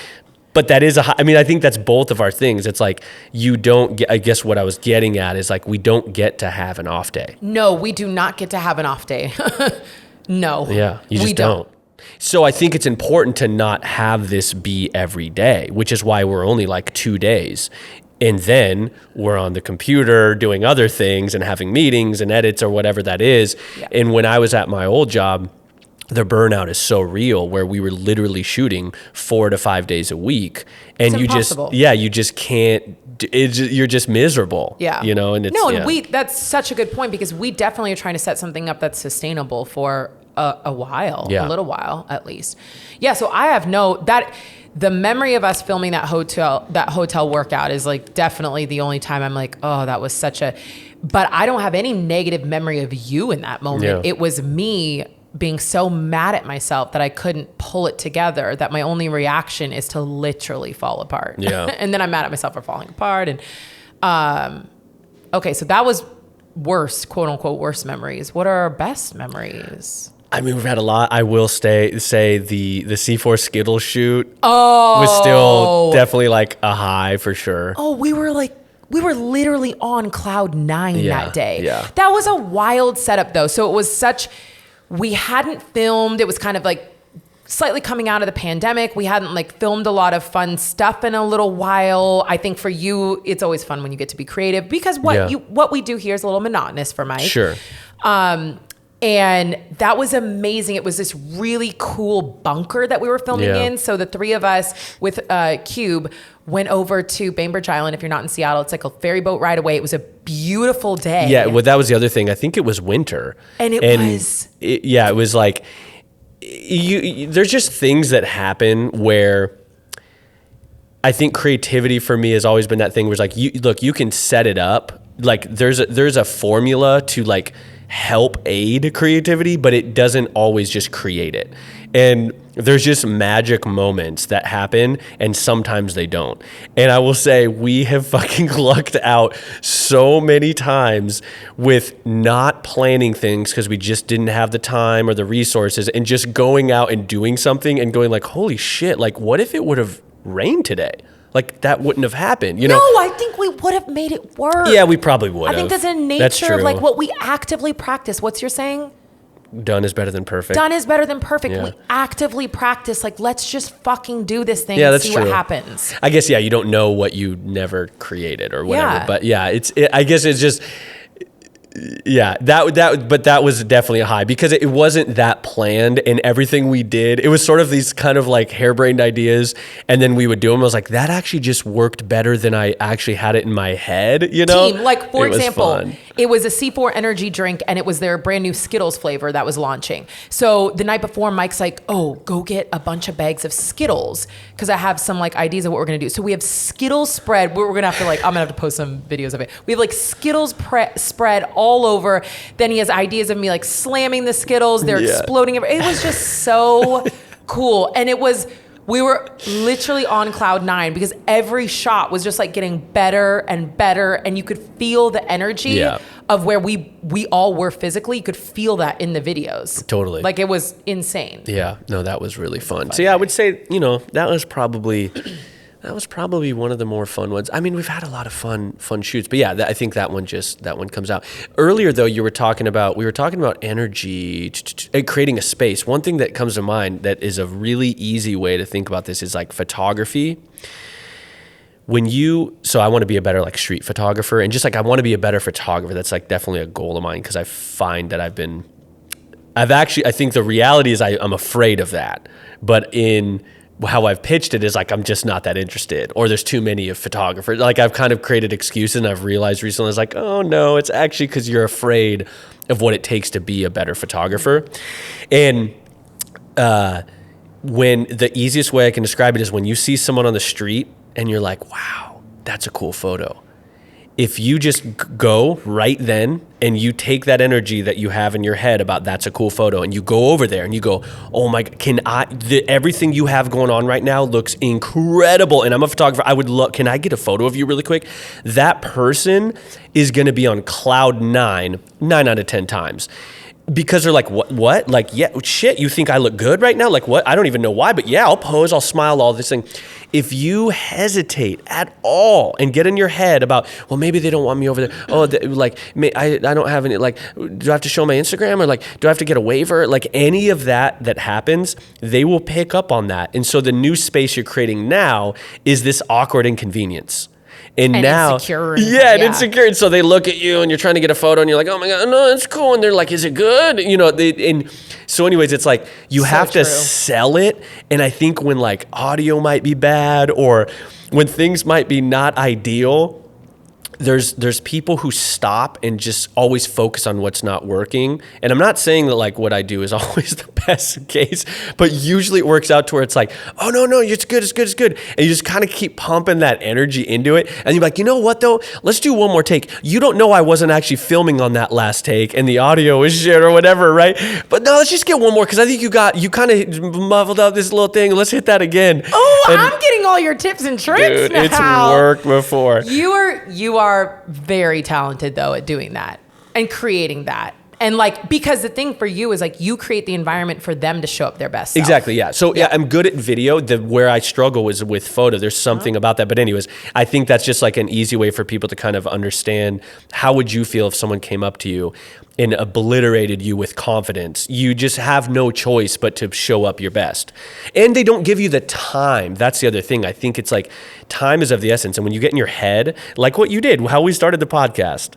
[SPEAKER 2] But that is I think that's both of our things. It's like you don't get, I guess what I was getting at is like we don't get to have an off day.
[SPEAKER 1] No, we do not get to have an off day. No.
[SPEAKER 2] Yeah, you just
[SPEAKER 1] we
[SPEAKER 2] don't. So I think it's important to not have this be every day, which is why we're only like 2 days. And then we're on the computer doing other things and having meetings and edits or whatever that is.
[SPEAKER 1] Yeah.
[SPEAKER 2] And when I was at my old job, the burnout is so real where we were literally shooting 4 to 5 days a week. And
[SPEAKER 1] It's
[SPEAKER 2] you
[SPEAKER 1] impossible.
[SPEAKER 2] you just can't, you're just miserable.
[SPEAKER 1] Yeah.
[SPEAKER 2] You know, and it's,
[SPEAKER 1] that's such a good point because we definitely are trying to set something up that's sustainable for a while, a little while at least. Yeah. So I have the memory of us filming that hotel workout is like definitely the only time I'm like, oh, that was but I don't have any negative memory of you in that moment.
[SPEAKER 2] Yeah.
[SPEAKER 1] It was me being so mad at myself that I couldn't pull it together, that my only reaction is to literally fall apart.
[SPEAKER 2] Yeah.
[SPEAKER 1] And then I'm mad at myself for falling apart. And, okay, so that was worst, quote unquote, worst memories. What are our best memories?
[SPEAKER 2] I mean, we've had a lot. I will say the C4 Skittles shoot
[SPEAKER 1] Oh,
[SPEAKER 2] was still definitely like a high for sure.
[SPEAKER 1] Oh, we were literally on cloud 9 that day.
[SPEAKER 2] Yeah.
[SPEAKER 1] That was a wild setup though. So it was we hadn't filmed. It was kind of like slightly coming out of the pandemic. We hadn't like filmed a lot of fun stuff in a little while. I think for you, it's always fun when you get to be creative because what we do here is a little monotonous for Mike.
[SPEAKER 2] Sure.
[SPEAKER 1] And that was amazing. It was this really cool bunker that we were filming in. So the three of us with Cube went over to Bainbridge Island. If you're not in Seattle, it's like a ferry boat ride away. It was a beautiful day.
[SPEAKER 2] Yeah, well, that was the other thing. I think it was winter.
[SPEAKER 1] And it was
[SPEAKER 2] like, there's just things that happen where I think creativity for me has always been that thing where it's like, you can set it up. Like there's a formula to like help aid creativity, but it doesn't always just create it. And there's just magic moments that happen and sometimes they don't. And I will say we have fucking lucked out so many times with not planning things because we just didn't have the time or the resources and just going out and doing something and going like, holy shit, like what if it would have rained today? Like that wouldn't have happened, you know?
[SPEAKER 1] No, I think we would have made it work.
[SPEAKER 2] Yeah, we probably would have.
[SPEAKER 1] I think that's in nature of like what we actively practice. What's your saying?
[SPEAKER 2] Done is better than perfect.
[SPEAKER 1] Done is better than perfect.
[SPEAKER 2] Yeah.
[SPEAKER 1] We actively practice. Like, let's just fucking do this thing
[SPEAKER 2] Yeah,
[SPEAKER 1] and
[SPEAKER 2] that's
[SPEAKER 1] see
[SPEAKER 2] true.
[SPEAKER 1] what happens.
[SPEAKER 2] I guess, you don't know what you never created or whatever.
[SPEAKER 1] Yeah.
[SPEAKER 2] But yeah, I guess it's just, yeah, but that was definitely a high because it wasn't that planned and everything we did, it was sort of these kind of like harebrained ideas and then we would do them. I was like, that actually just worked better than I actually had it in my head, you know?
[SPEAKER 1] Team, like for example,
[SPEAKER 2] fun.
[SPEAKER 1] It was a C4 energy drink and it was their brand new Skittles flavor that was launching. So the night before, Mike's like, oh, go get a bunch of bags of Skittles because I have some like ideas of what we're going to do. So we have Skittles spread. We're going to have to I'm going to have to post some videos of it. We have like Skittles spread all over. Then he has ideas of me like slamming the Skittles. They're exploding. It was just so cool. And we were literally on cloud 9 because every shot was just like getting better and better. And you could feel the energy of where we all were physically. You could feel that in the videos.
[SPEAKER 2] Totally.
[SPEAKER 1] Like it was insane.
[SPEAKER 2] Yeah, no, that was really fun. So yeah, I would say, that was probably one of the more fun ones. I mean, we've had a lot of fun shoots, but yeah, I think that one comes out. Earlier though, we were talking about energy, creating a space. One thing that comes to mind that is a really easy way to think about this is like photography. So I want to be a better like street photographer and just like, I want to be a better photographer. That's like definitely a goal of mine because I find that I think the reality is I'm afraid of that, but in how I've pitched it is like, I'm just not that interested or there's too many of photographers. Like I've kind of created excuses and I've realized recently, I was like, oh no, it's actually because you're afraid of what it takes to be a better photographer. And when the easiest way I can describe it is when you see someone on the street and you're like, wow, that's a cool photo. If you just go right then and you take that energy that you have in your head about that's a cool photo, and you go over there and you go, oh my God, everything you have going on right now looks incredible. And I'm a photographer. I would love, can I get a photo of you really quick? That person is going to be on cloud 9 out of 10 times. Because they're like, what? Like, yeah, shit, you think I look good right now? Like, what? I don't even know why, but yeah, I'll pose, I'll smile, all this thing. If you hesitate at all and get in your head about, well, maybe they don't want me over there. Oh, I don't have any, like, do I have to show my Instagram? Or like, do I have to get a waiver? Like, any of that happens, they will pick up on that. And so the new space you're creating now is this awkward inconvenience. And now,
[SPEAKER 1] insecure.
[SPEAKER 2] And insecure. And so they look at you and you're trying to get a photo and you're like, oh my God, no, it's cool. And they're like, is it good? You know, and so anyways, it's like, you have to sell it. And I think when like audio might be bad or when things might be not ideal, there's people who stop and just always focus on what's not working. And I'm not saying that like what I do is always the best case, but usually it works out to where it's like, oh no, it's good. And you just kind of keep pumping that energy into it. And you're like, you know what though? Let's do one more take. You don't know I wasn't actually filming on that last take and the audio was shit or whatever, right? But no, let's just get one more because I think you kind of muffled up this little thing. Let's hit that again.
[SPEAKER 1] Oh, I'm getting all your tips and tricks
[SPEAKER 2] dude,
[SPEAKER 1] now.
[SPEAKER 2] It's worked before.
[SPEAKER 1] You are very talented though at doing that and creating that. And like, because the thing for you is like you create the environment for them to show up their best self.
[SPEAKER 2] Exactly, yeah. So yeah, I'm good at video. Where I struggle is with photo. There's something about that. But anyways, I think that's just like an easy way for people to kind of understand how would you feel if someone came up to you and obliterated you with confidence. You just have no choice but to show up your best. And they don't give you the time. That's the other thing. I think it's like time is of the essence. And when you get in your head, like what you did, how we started the podcast,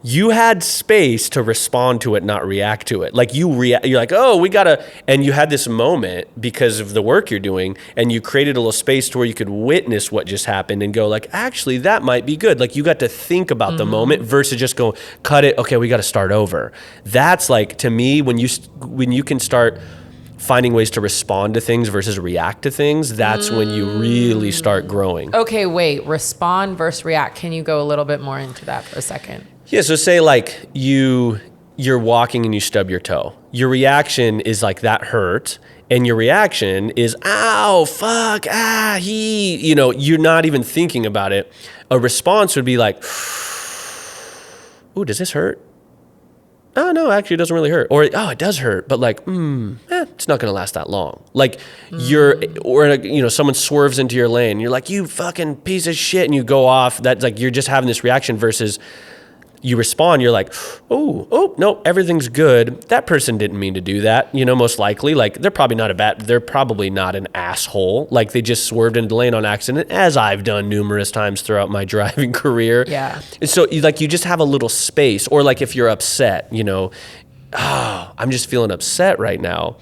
[SPEAKER 2] you had space to respond to it, not react to it. Like you're like, oh, we gotta, and you had this moment because of the work you're doing, and you created a little space to where you could witness what just happened and go like, actually, that might be good. Like you got to think about the moment versus just go, cut it. Okay, we got to start over. That's like, to me, when you can start finding ways to respond to things versus react to things, that's when you really start growing.
[SPEAKER 1] Okay, wait, respond versus react. Can you go a little bit more into that for a second?
[SPEAKER 2] Yeah, so say like you're walking and you stub your toe. Your reaction is like, that hurt. And your reaction is, ow, fuck, you're not even thinking about it. A response would be like, ooh, does this hurt? Oh, no, actually it doesn't really hurt. Or, oh, it does hurt, but like, it's not going to last that long. Like someone swerves into your lane. You're like, you fucking piece of shit. And you go off. That's like, you're just having this reaction versus you respond, you're like, oh, no, everything's good. That person didn't mean to do that. Most likely, like they're probably not an asshole. Like they just swerved into the lane on accident, as I've done numerous times throughout my driving career.
[SPEAKER 1] Yeah.
[SPEAKER 2] And so you just have a little space, or like if you're upset, I'm just feeling upset right now.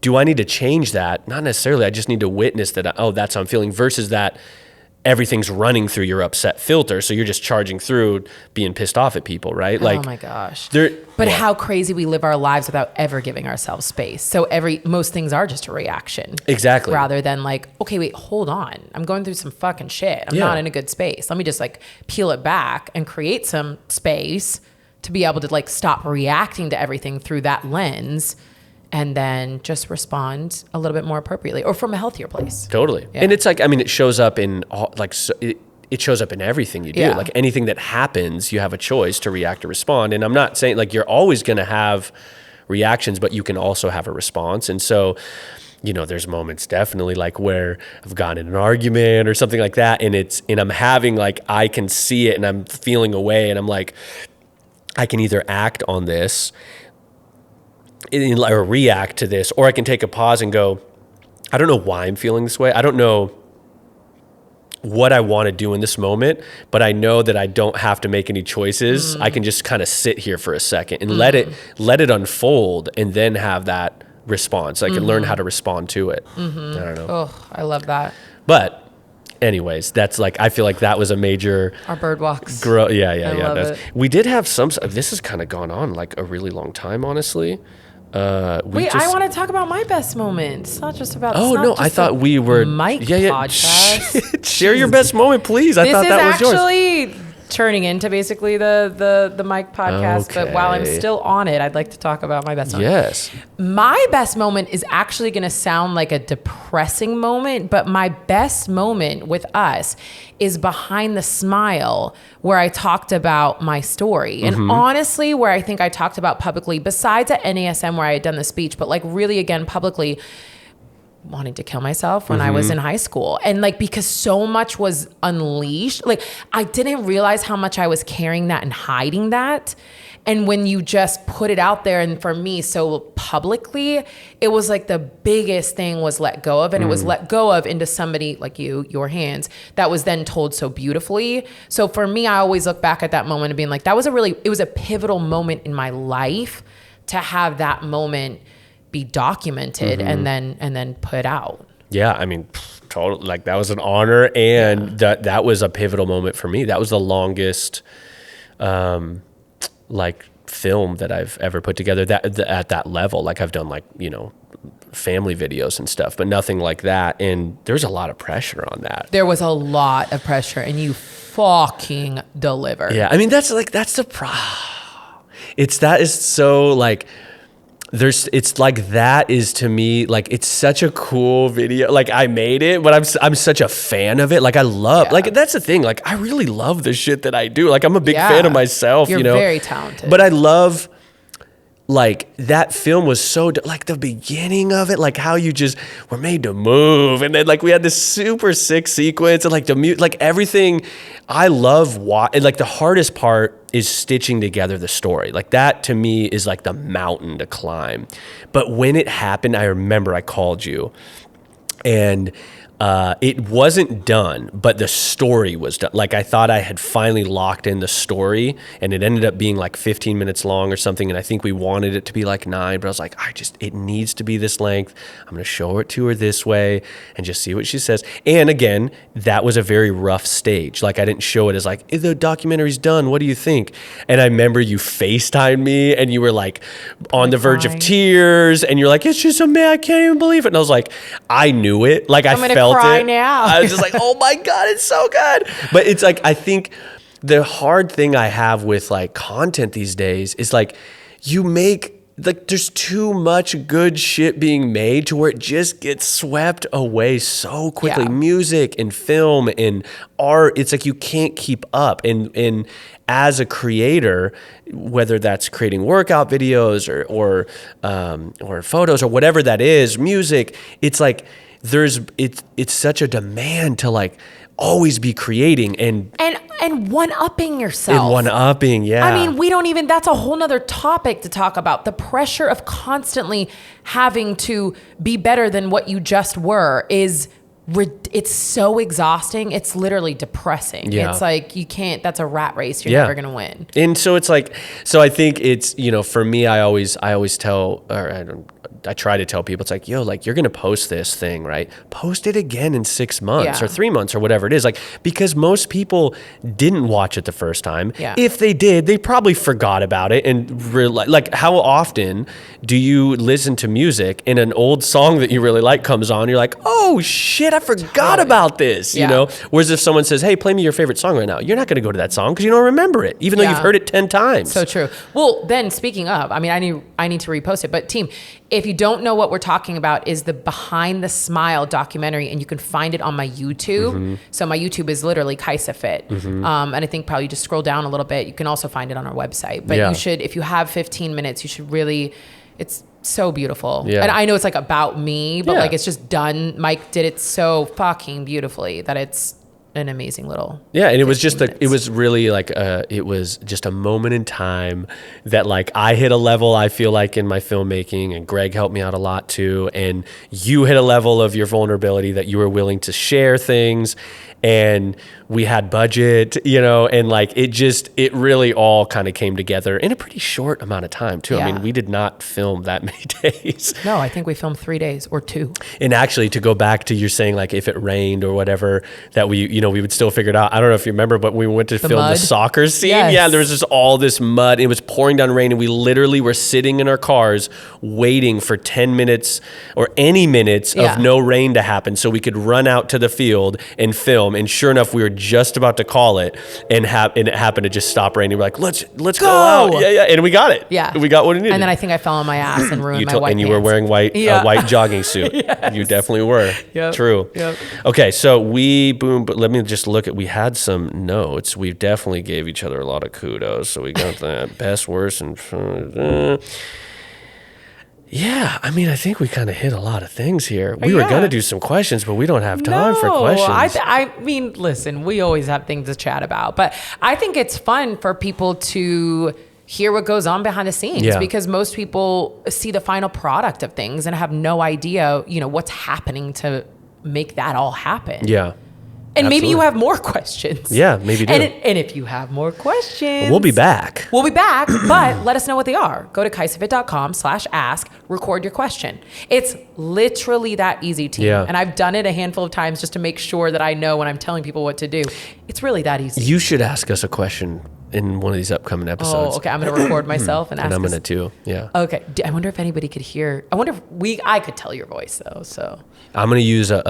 [SPEAKER 2] Do I need to change that? Not necessarily. I just need to witness that, that's how I'm feeling, versus that everything's running through your upset filter. So you're just charging through being pissed off at people, right? Like,
[SPEAKER 1] oh my gosh. But how crazy we live our lives without ever giving ourselves space. So most things are just a reaction.
[SPEAKER 2] Exactly.
[SPEAKER 1] Rather than like, okay, wait, hold on. I'm going through some fucking shit. I'm not in a good space. Let me just like peel it back and create some space to be able to like stop reacting to everything through that lens. And then just respond a little bit more appropriately or from a healthier place.
[SPEAKER 2] Totally. Yeah. And it's like, it shows up in it shows up in everything you do. Yeah. Like anything that happens, you have a choice to react or respond. And I'm not saying like you're always going to have reactions, but you can also have a response. And so, there's moments definitely like where I've gotten in an argument or something like that. And I'm having like, I can see it and I'm feeling away and I'm like, I can either act on this or react to this, or I can take a pause and go, I don't know why I'm feeling this way. I don't know what I want to do in this moment, but I know that I don't have to make any choices. I can just kind of sit here for a second and let it unfold and then have that response. I can learn how to respond to it. I don't know.
[SPEAKER 1] Oh, I love that.
[SPEAKER 2] But anyways, that's like, I feel like that was a major...
[SPEAKER 1] Our bird walks.
[SPEAKER 2] Yeah. We did have this has kind of gone on like a really long time, honestly.
[SPEAKER 1] I want to talk about my best moment. It's not just about...
[SPEAKER 2] Oh, no, I thought we were...
[SPEAKER 1] Mike podcast.
[SPEAKER 2] Share your best moment, please. I thought that was yours.
[SPEAKER 1] turning into basically the Mike podcast.
[SPEAKER 2] Okay.
[SPEAKER 1] But while I'm still on it, I'd like to talk about my best moment.
[SPEAKER 2] Yes.
[SPEAKER 1] My best moment is actually going to sound like a depressing moment, but my best moment with us is behind the smile, where I talked about my story. And honestly, where I think I talked about publicly, besides at NASM where I had done the speech, but like really again publicly, wanting to kill myself when I was in high school. And like, because so much was unleashed, like I didn't realize how much I was carrying that and hiding that. And when you just put it out there, and for me, so publicly, it was like the biggest thing was let go of. And it was let go of into somebody like you, your hands, that was then told so beautifully. So for me, I always look back at that moment and being like, it was a pivotal moment in my life to have that moment be documented and then put out.
[SPEAKER 2] Yeah, I mean, totally. Like that was an honor, and that was a pivotal moment for me. That was the longest, like film that I've ever put together. At that level, like I've done like family videos and stuff, but nothing like that. And there's a lot of pressure on that.
[SPEAKER 1] There was a lot of pressure, and you fucking delivered.
[SPEAKER 2] Yeah, I mean that's the that is so like. It's like that is to me like it's such a cool video. Like I made it, but I'm such a fan of it. Like I love like that's the thing. Like I really love the shit that I do. Like I'm a big fan of myself.
[SPEAKER 1] You're very talented.
[SPEAKER 2] But I love like that film was so like the beginning of it, like how you just were made to move, and then like we had this super sick sequence and like the like everything. I love and like the hardest part is stitching together the story. Like that to me is like the mountain to climb. But when it happened, I remember I called you, and it wasn't done, but the story was done. Like I thought I had finally locked in the story, and it ended up being like 15 minutes long or something. And I think we wanted it to be like 9, but I was like, it needs to be this length. I'm going to show it to her this way and just see what she says. And again, that was a very rough stage. Like I didn't show it as like, the documentary's done. What do you think? And I remember you FaceTimed me, and you were like on the verge of tears, and you're like, it's just I can't even believe it. And I was like, I knew it. Like I felt
[SPEAKER 1] cry
[SPEAKER 2] it.
[SPEAKER 1] Now.
[SPEAKER 2] I was just like, oh my God, it's so good. But it's like, I think the hard thing I have with like content these days is like you make like there's too much good shit being made to where it just gets swept away so quickly.
[SPEAKER 1] Yeah.
[SPEAKER 2] Music and film and art, it's like you can't keep up. And as a creator, whether that's creating workout videos or photos or whatever that is, music, it's like it's such a demand to like always be creating and one-upping yourself.
[SPEAKER 1] And
[SPEAKER 2] one-upping, yeah.
[SPEAKER 1] I mean, that's a whole nother topic to talk about. The pressure of constantly having to be better than what you just were it's so exhausting. It's literally depressing.
[SPEAKER 2] Yeah.
[SPEAKER 1] It's like that's a rat race. You're never going to win.
[SPEAKER 2] And so it's like, I think it's, for me, I always tell, I try to tell people, it's like, like you're going to post this thing, right? Post it again in 6 months or 3 months or whatever it is. Like, because most people didn't watch it the first time.
[SPEAKER 1] Yeah.
[SPEAKER 2] If they did, they probably forgot about it. And like, how often do you listen to music and an old song that you really like comes on? You're like, oh shit, I forgot about this, you know? Whereas if someone says, hey, play me your favorite song right now, you're not going to go to that song because you don't remember it, even though you've heard it 10 times.
[SPEAKER 1] So true. Well, then speaking of, I mean, I need to repost it, but team, if you don't know what we're talking about, is the Behind the Smile documentary, and you can find it on my YouTube. Mm-hmm. So my YouTube is literally KaisaFit. Mm-hmm. And I think probably just scroll down a little bit. You can also find it on our website. But you should, if you have 15 minutes, you should really, it's so beautiful. Yeah. And I know it's like about me, but like it's just done. Mike did it so fucking beautifully that it's an amazing little
[SPEAKER 2] and it was just it was really like it was just a moment in time that like I hit a level I feel like in my filmmaking, and Greg helped me out a lot too, and you hit a level of your vulnerability that you were willing to share things, and we had budget, and like it really all kind of came together in a pretty short amount of time too. I mean, we did not film that many days.
[SPEAKER 1] No, I think we filmed 3 days or 2.
[SPEAKER 2] And actually, to go back to you're saying like if it rained or whatever, that we would still figure it out. I don't know if you remember, but we went to film the soccer scene.
[SPEAKER 1] Yes.
[SPEAKER 2] Yeah, there was just all this mud. It was pouring down rain, and we literally were sitting in our cars waiting for 10 minutes or any minutes of no rain to happen so we could run out to the field and film. home, and sure enough, we were just about to call it, and it happened to just stop raining. We're like, let's go out. Yeah, and we got it.
[SPEAKER 1] Yeah.
[SPEAKER 2] We got what we needed.
[SPEAKER 1] And then I think I fell on my ass and ruined my white
[SPEAKER 2] And you
[SPEAKER 1] pants.
[SPEAKER 2] were wearing a white jogging suit.
[SPEAKER 1] Yes.
[SPEAKER 2] You definitely were.
[SPEAKER 1] Yep.
[SPEAKER 2] True.
[SPEAKER 1] Yep.
[SPEAKER 2] Okay, so but let me just look we had some notes. We definitely gave each other a lot of kudos. So we got that best, worst, and yeah, I mean, I think we kind of hit a lot of things here. We were going to do some questions, but we don't have time for questions.
[SPEAKER 1] I mean, listen, we always have things to chat about, but I think it's fun for people to hear what goes on behind the scenes because most people see the final product of things and have no idea, what's happening to make that all happen.
[SPEAKER 2] Yeah.
[SPEAKER 1] And
[SPEAKER 2] Absolutely.
[SPEAKER 1] maybe you have more questions.
[SPEAKER 2] Yeah, maybe you do.
[SPEAKER 1] And if you have more questions,
[SPEAKER 2] we'll be back.
[SPEAKER 1] But let us know what they are. Go to KaisaFit.com/ask, record your question. It's literally that easy, team.
[SPEAKER 2] Yeah.
[SPEAKER 1] And I've done it a handful of times just to make sure that I know when I'm telling people what to do. It's really that easy.
[SPEAKER 2] You should ask us a question in one of these upcoming episodes.
[SPEAKER 1] Oh, okay. I'm going to record myself and ask
[SPEAKER 2] And I'm
[SPEAKER 1] us.
[SPEAKER 2] going to too. Yeah.
[SPEAKER 1] Okay. I wonder if anybody could hear. I wonder if I could tell your voice though. So
[SPEAKER 2] I'm going to use I'm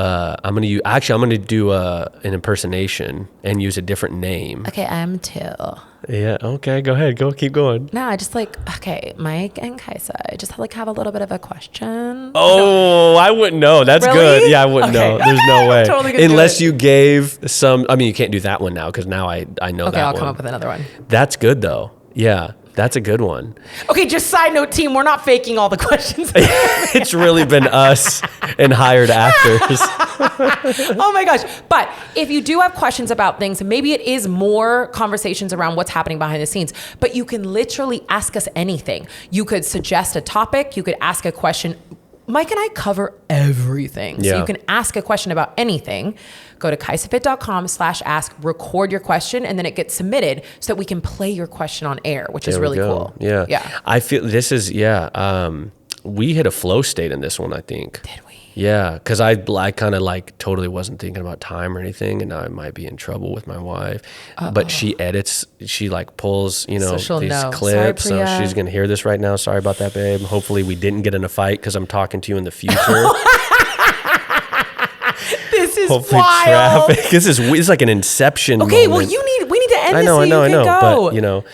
[SPEAKER 2] going to do an impersonation and use a different name.
[SPEAKER 1] okay, I'm Till.
[SPEAKER 2] Yeah. Okay. Go ahead. Keep going.
[SPEAKER 1] No, I just okay, Mike and Kaisa. I just have a little bit of a question.
[SPEAKER 2] Oh, I wouldn't know. That's
[SPEAKER 1] Really?
[SPEAKER 2] good. Yeah, I wouldn't know. There's no way.
[SPEAKER 1] Totally gonna do
[SPEAKER 2] Unless
[SPEAKER 1] it.
[SPEAKER 2] you gave some. I mean, you can't do that one now because now I know
[SPEAKER 1] Okay,
[SPEAKER 2] that
[SPEAKER 1] I'll
[SPEAKER 2] one.
[SPEAKER 1] come up with another one.
[SPEAKER 2] That's good though. Yeah, that's a good one.
[SPEAKER 1] Okay, just side note, team, we're not faking all the questions.
[SPEAKER 2] It's really been us and hired actors.
[SPEAKER 1] Oh my gosh. But if you do have questions about things, maybe it is more conversations around what's happening behind the scenes, but you can literally ask us anything. You could suggest a topic. You could ask a question. Mike and I cover everything. So
[SPEAKER 2] Yeah.
[SPEAKER 1] you can ask a question about anything. Go to KaisaFit.com/ask, record your question, and then it gets submitted so that we can play your question on air, which is
[SPEAKER 2] There we
[SPEAKER 1] really
[SPEAKER 2] go.
[SPEAKER 1] cool.
[SPEAKER 2] Yeah.
[SPEAKER 1] Yeah.
[SPEAKER 2] I feel this is, we hit a flow state in this one, I think.
[SPEAKER 1] Did we?
[SPEAKER 2] Yeah, because I kind of totally wasn't thinking about time or anything, and now I might be in trouble with my wife. But she edits, she pulls,
[SPEAKER 1] So she'll
[SPEAKER 2] these
[SPEAKER 1] know.
[SPEAKER 2] clips.
[SPEAKER 1] Sorry,
[SPEAKER 2] So
[SPEAKER 1] Priya.
[SPEAKER 2] she's gonna hear this right now. Sorry about that, babe. Hopefully we didn't get in a fight because I'm talking to you in the future.
[SPEAKER 1] This is
[SPEAKER 2] Hopefully
[SPEAKER 1] wild.
[SPEAKER 2] traffic. It's like an inception.
[SPEAKER 1] Okay,
[SPEAKER 2] moment.
[SPEAKER 1] well, we need to end
[SPEAKER 2] I
[SPEAKER 1] this
[SPEAKER 2] know,
[SPEAKER 1] so
[SPEAKER 2] I know,
[SPEAKER 1] you
[SPEAKER 2] I
[SPEAKER 1] can
[SPEAKER 2] know.
[SPEAKER 1] go.
[SPEAKER 2] But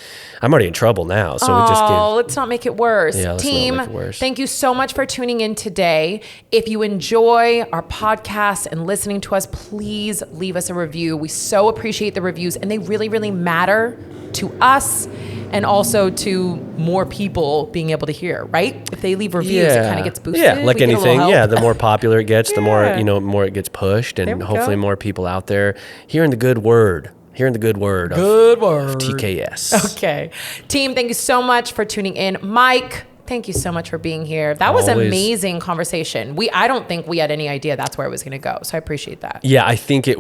[SPEAKER 2] I'm already in trouble now, so we just
[SPEAKER 1] Let's not make it worse.
[SPEAKER 2] Yeah, let's not
[SPEAKER 1] Team,
[SPEAKER 2] make it worse.
[SPEAKER 1] thank you so much for tuning in today. If you enjoy our podcast and listening to us, please leave us a review. We so appreciate the reviews, and they really, really matter to us and also to more people being able to hear, right? If they leave reviews, it kind of gets boosted.
[SPEAKER 2] Yeah, like
[SPEAKER 1] We get a little
[SPEAKER 2] anything.
[SPEAKER 1] help.
[SPEAKER 2] Yeah, the more popular it gets, the more
[SPEAKER 1] Yeah.
[SPEAKER 2] more it gets pushed,
[SPEAKER 1] There
[SPEAKER 2] and
[SPEAKER 1] we
[SPEAKER 2] hopefully
[SPEAKER 1] go.
[SPEAKER 2] more people out there hearing the good word. Of
[SPEAKER 1] Good word.
[SPEAKER 2] TKS.
[SPEAKER 1] Okay. Team, thank you so much for tuning in. Mike, thank you so much for being here. That was
[SPEAKER 2] Always.
[SPEAKER 1] amazing conversation. I don't think we had any idea that's where it was going to go. So I appreciate that.
[SPEAKER 2] Yeah, I think it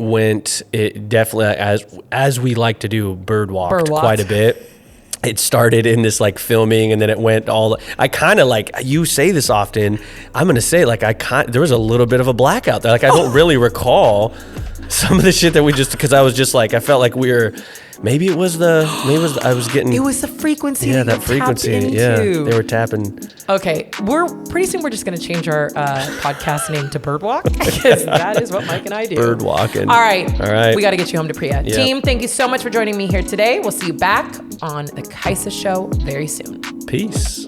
[SPEAKER 2] definitely, as we like to do, bird walked quite a bit. It started in this filming, and then it went I kind of you say this often. I'm going to say there was a little bit of a blackout there. I don't really recall some of the shit that we because I was just I felt like we were, maybe it was I was getting.
[SPEAKER 1] It was the frequency.
[SPEAKER 2] Yeah,
[SPEAKER 1] that
[SPEAKER 2] that frequency. Yeah, they were tapping.
[SPEAKER 1] Okay, pretty soon we're just going to change our podcast name to Birdwalk because that is what Mike and I do.
[SPEAKER 2] Bird walking.
[SPEAKER 1] All right.
[SPEAKER 2] All
[SPEAKER 1] We got to get you home to Priya.
[SPEAKER 2] Yep.
[SPEAKER 1] Team, thank you so much for joining me here today. We'll see you back on the Kaisa Show very soon.
[SPEAKER 2] Peace.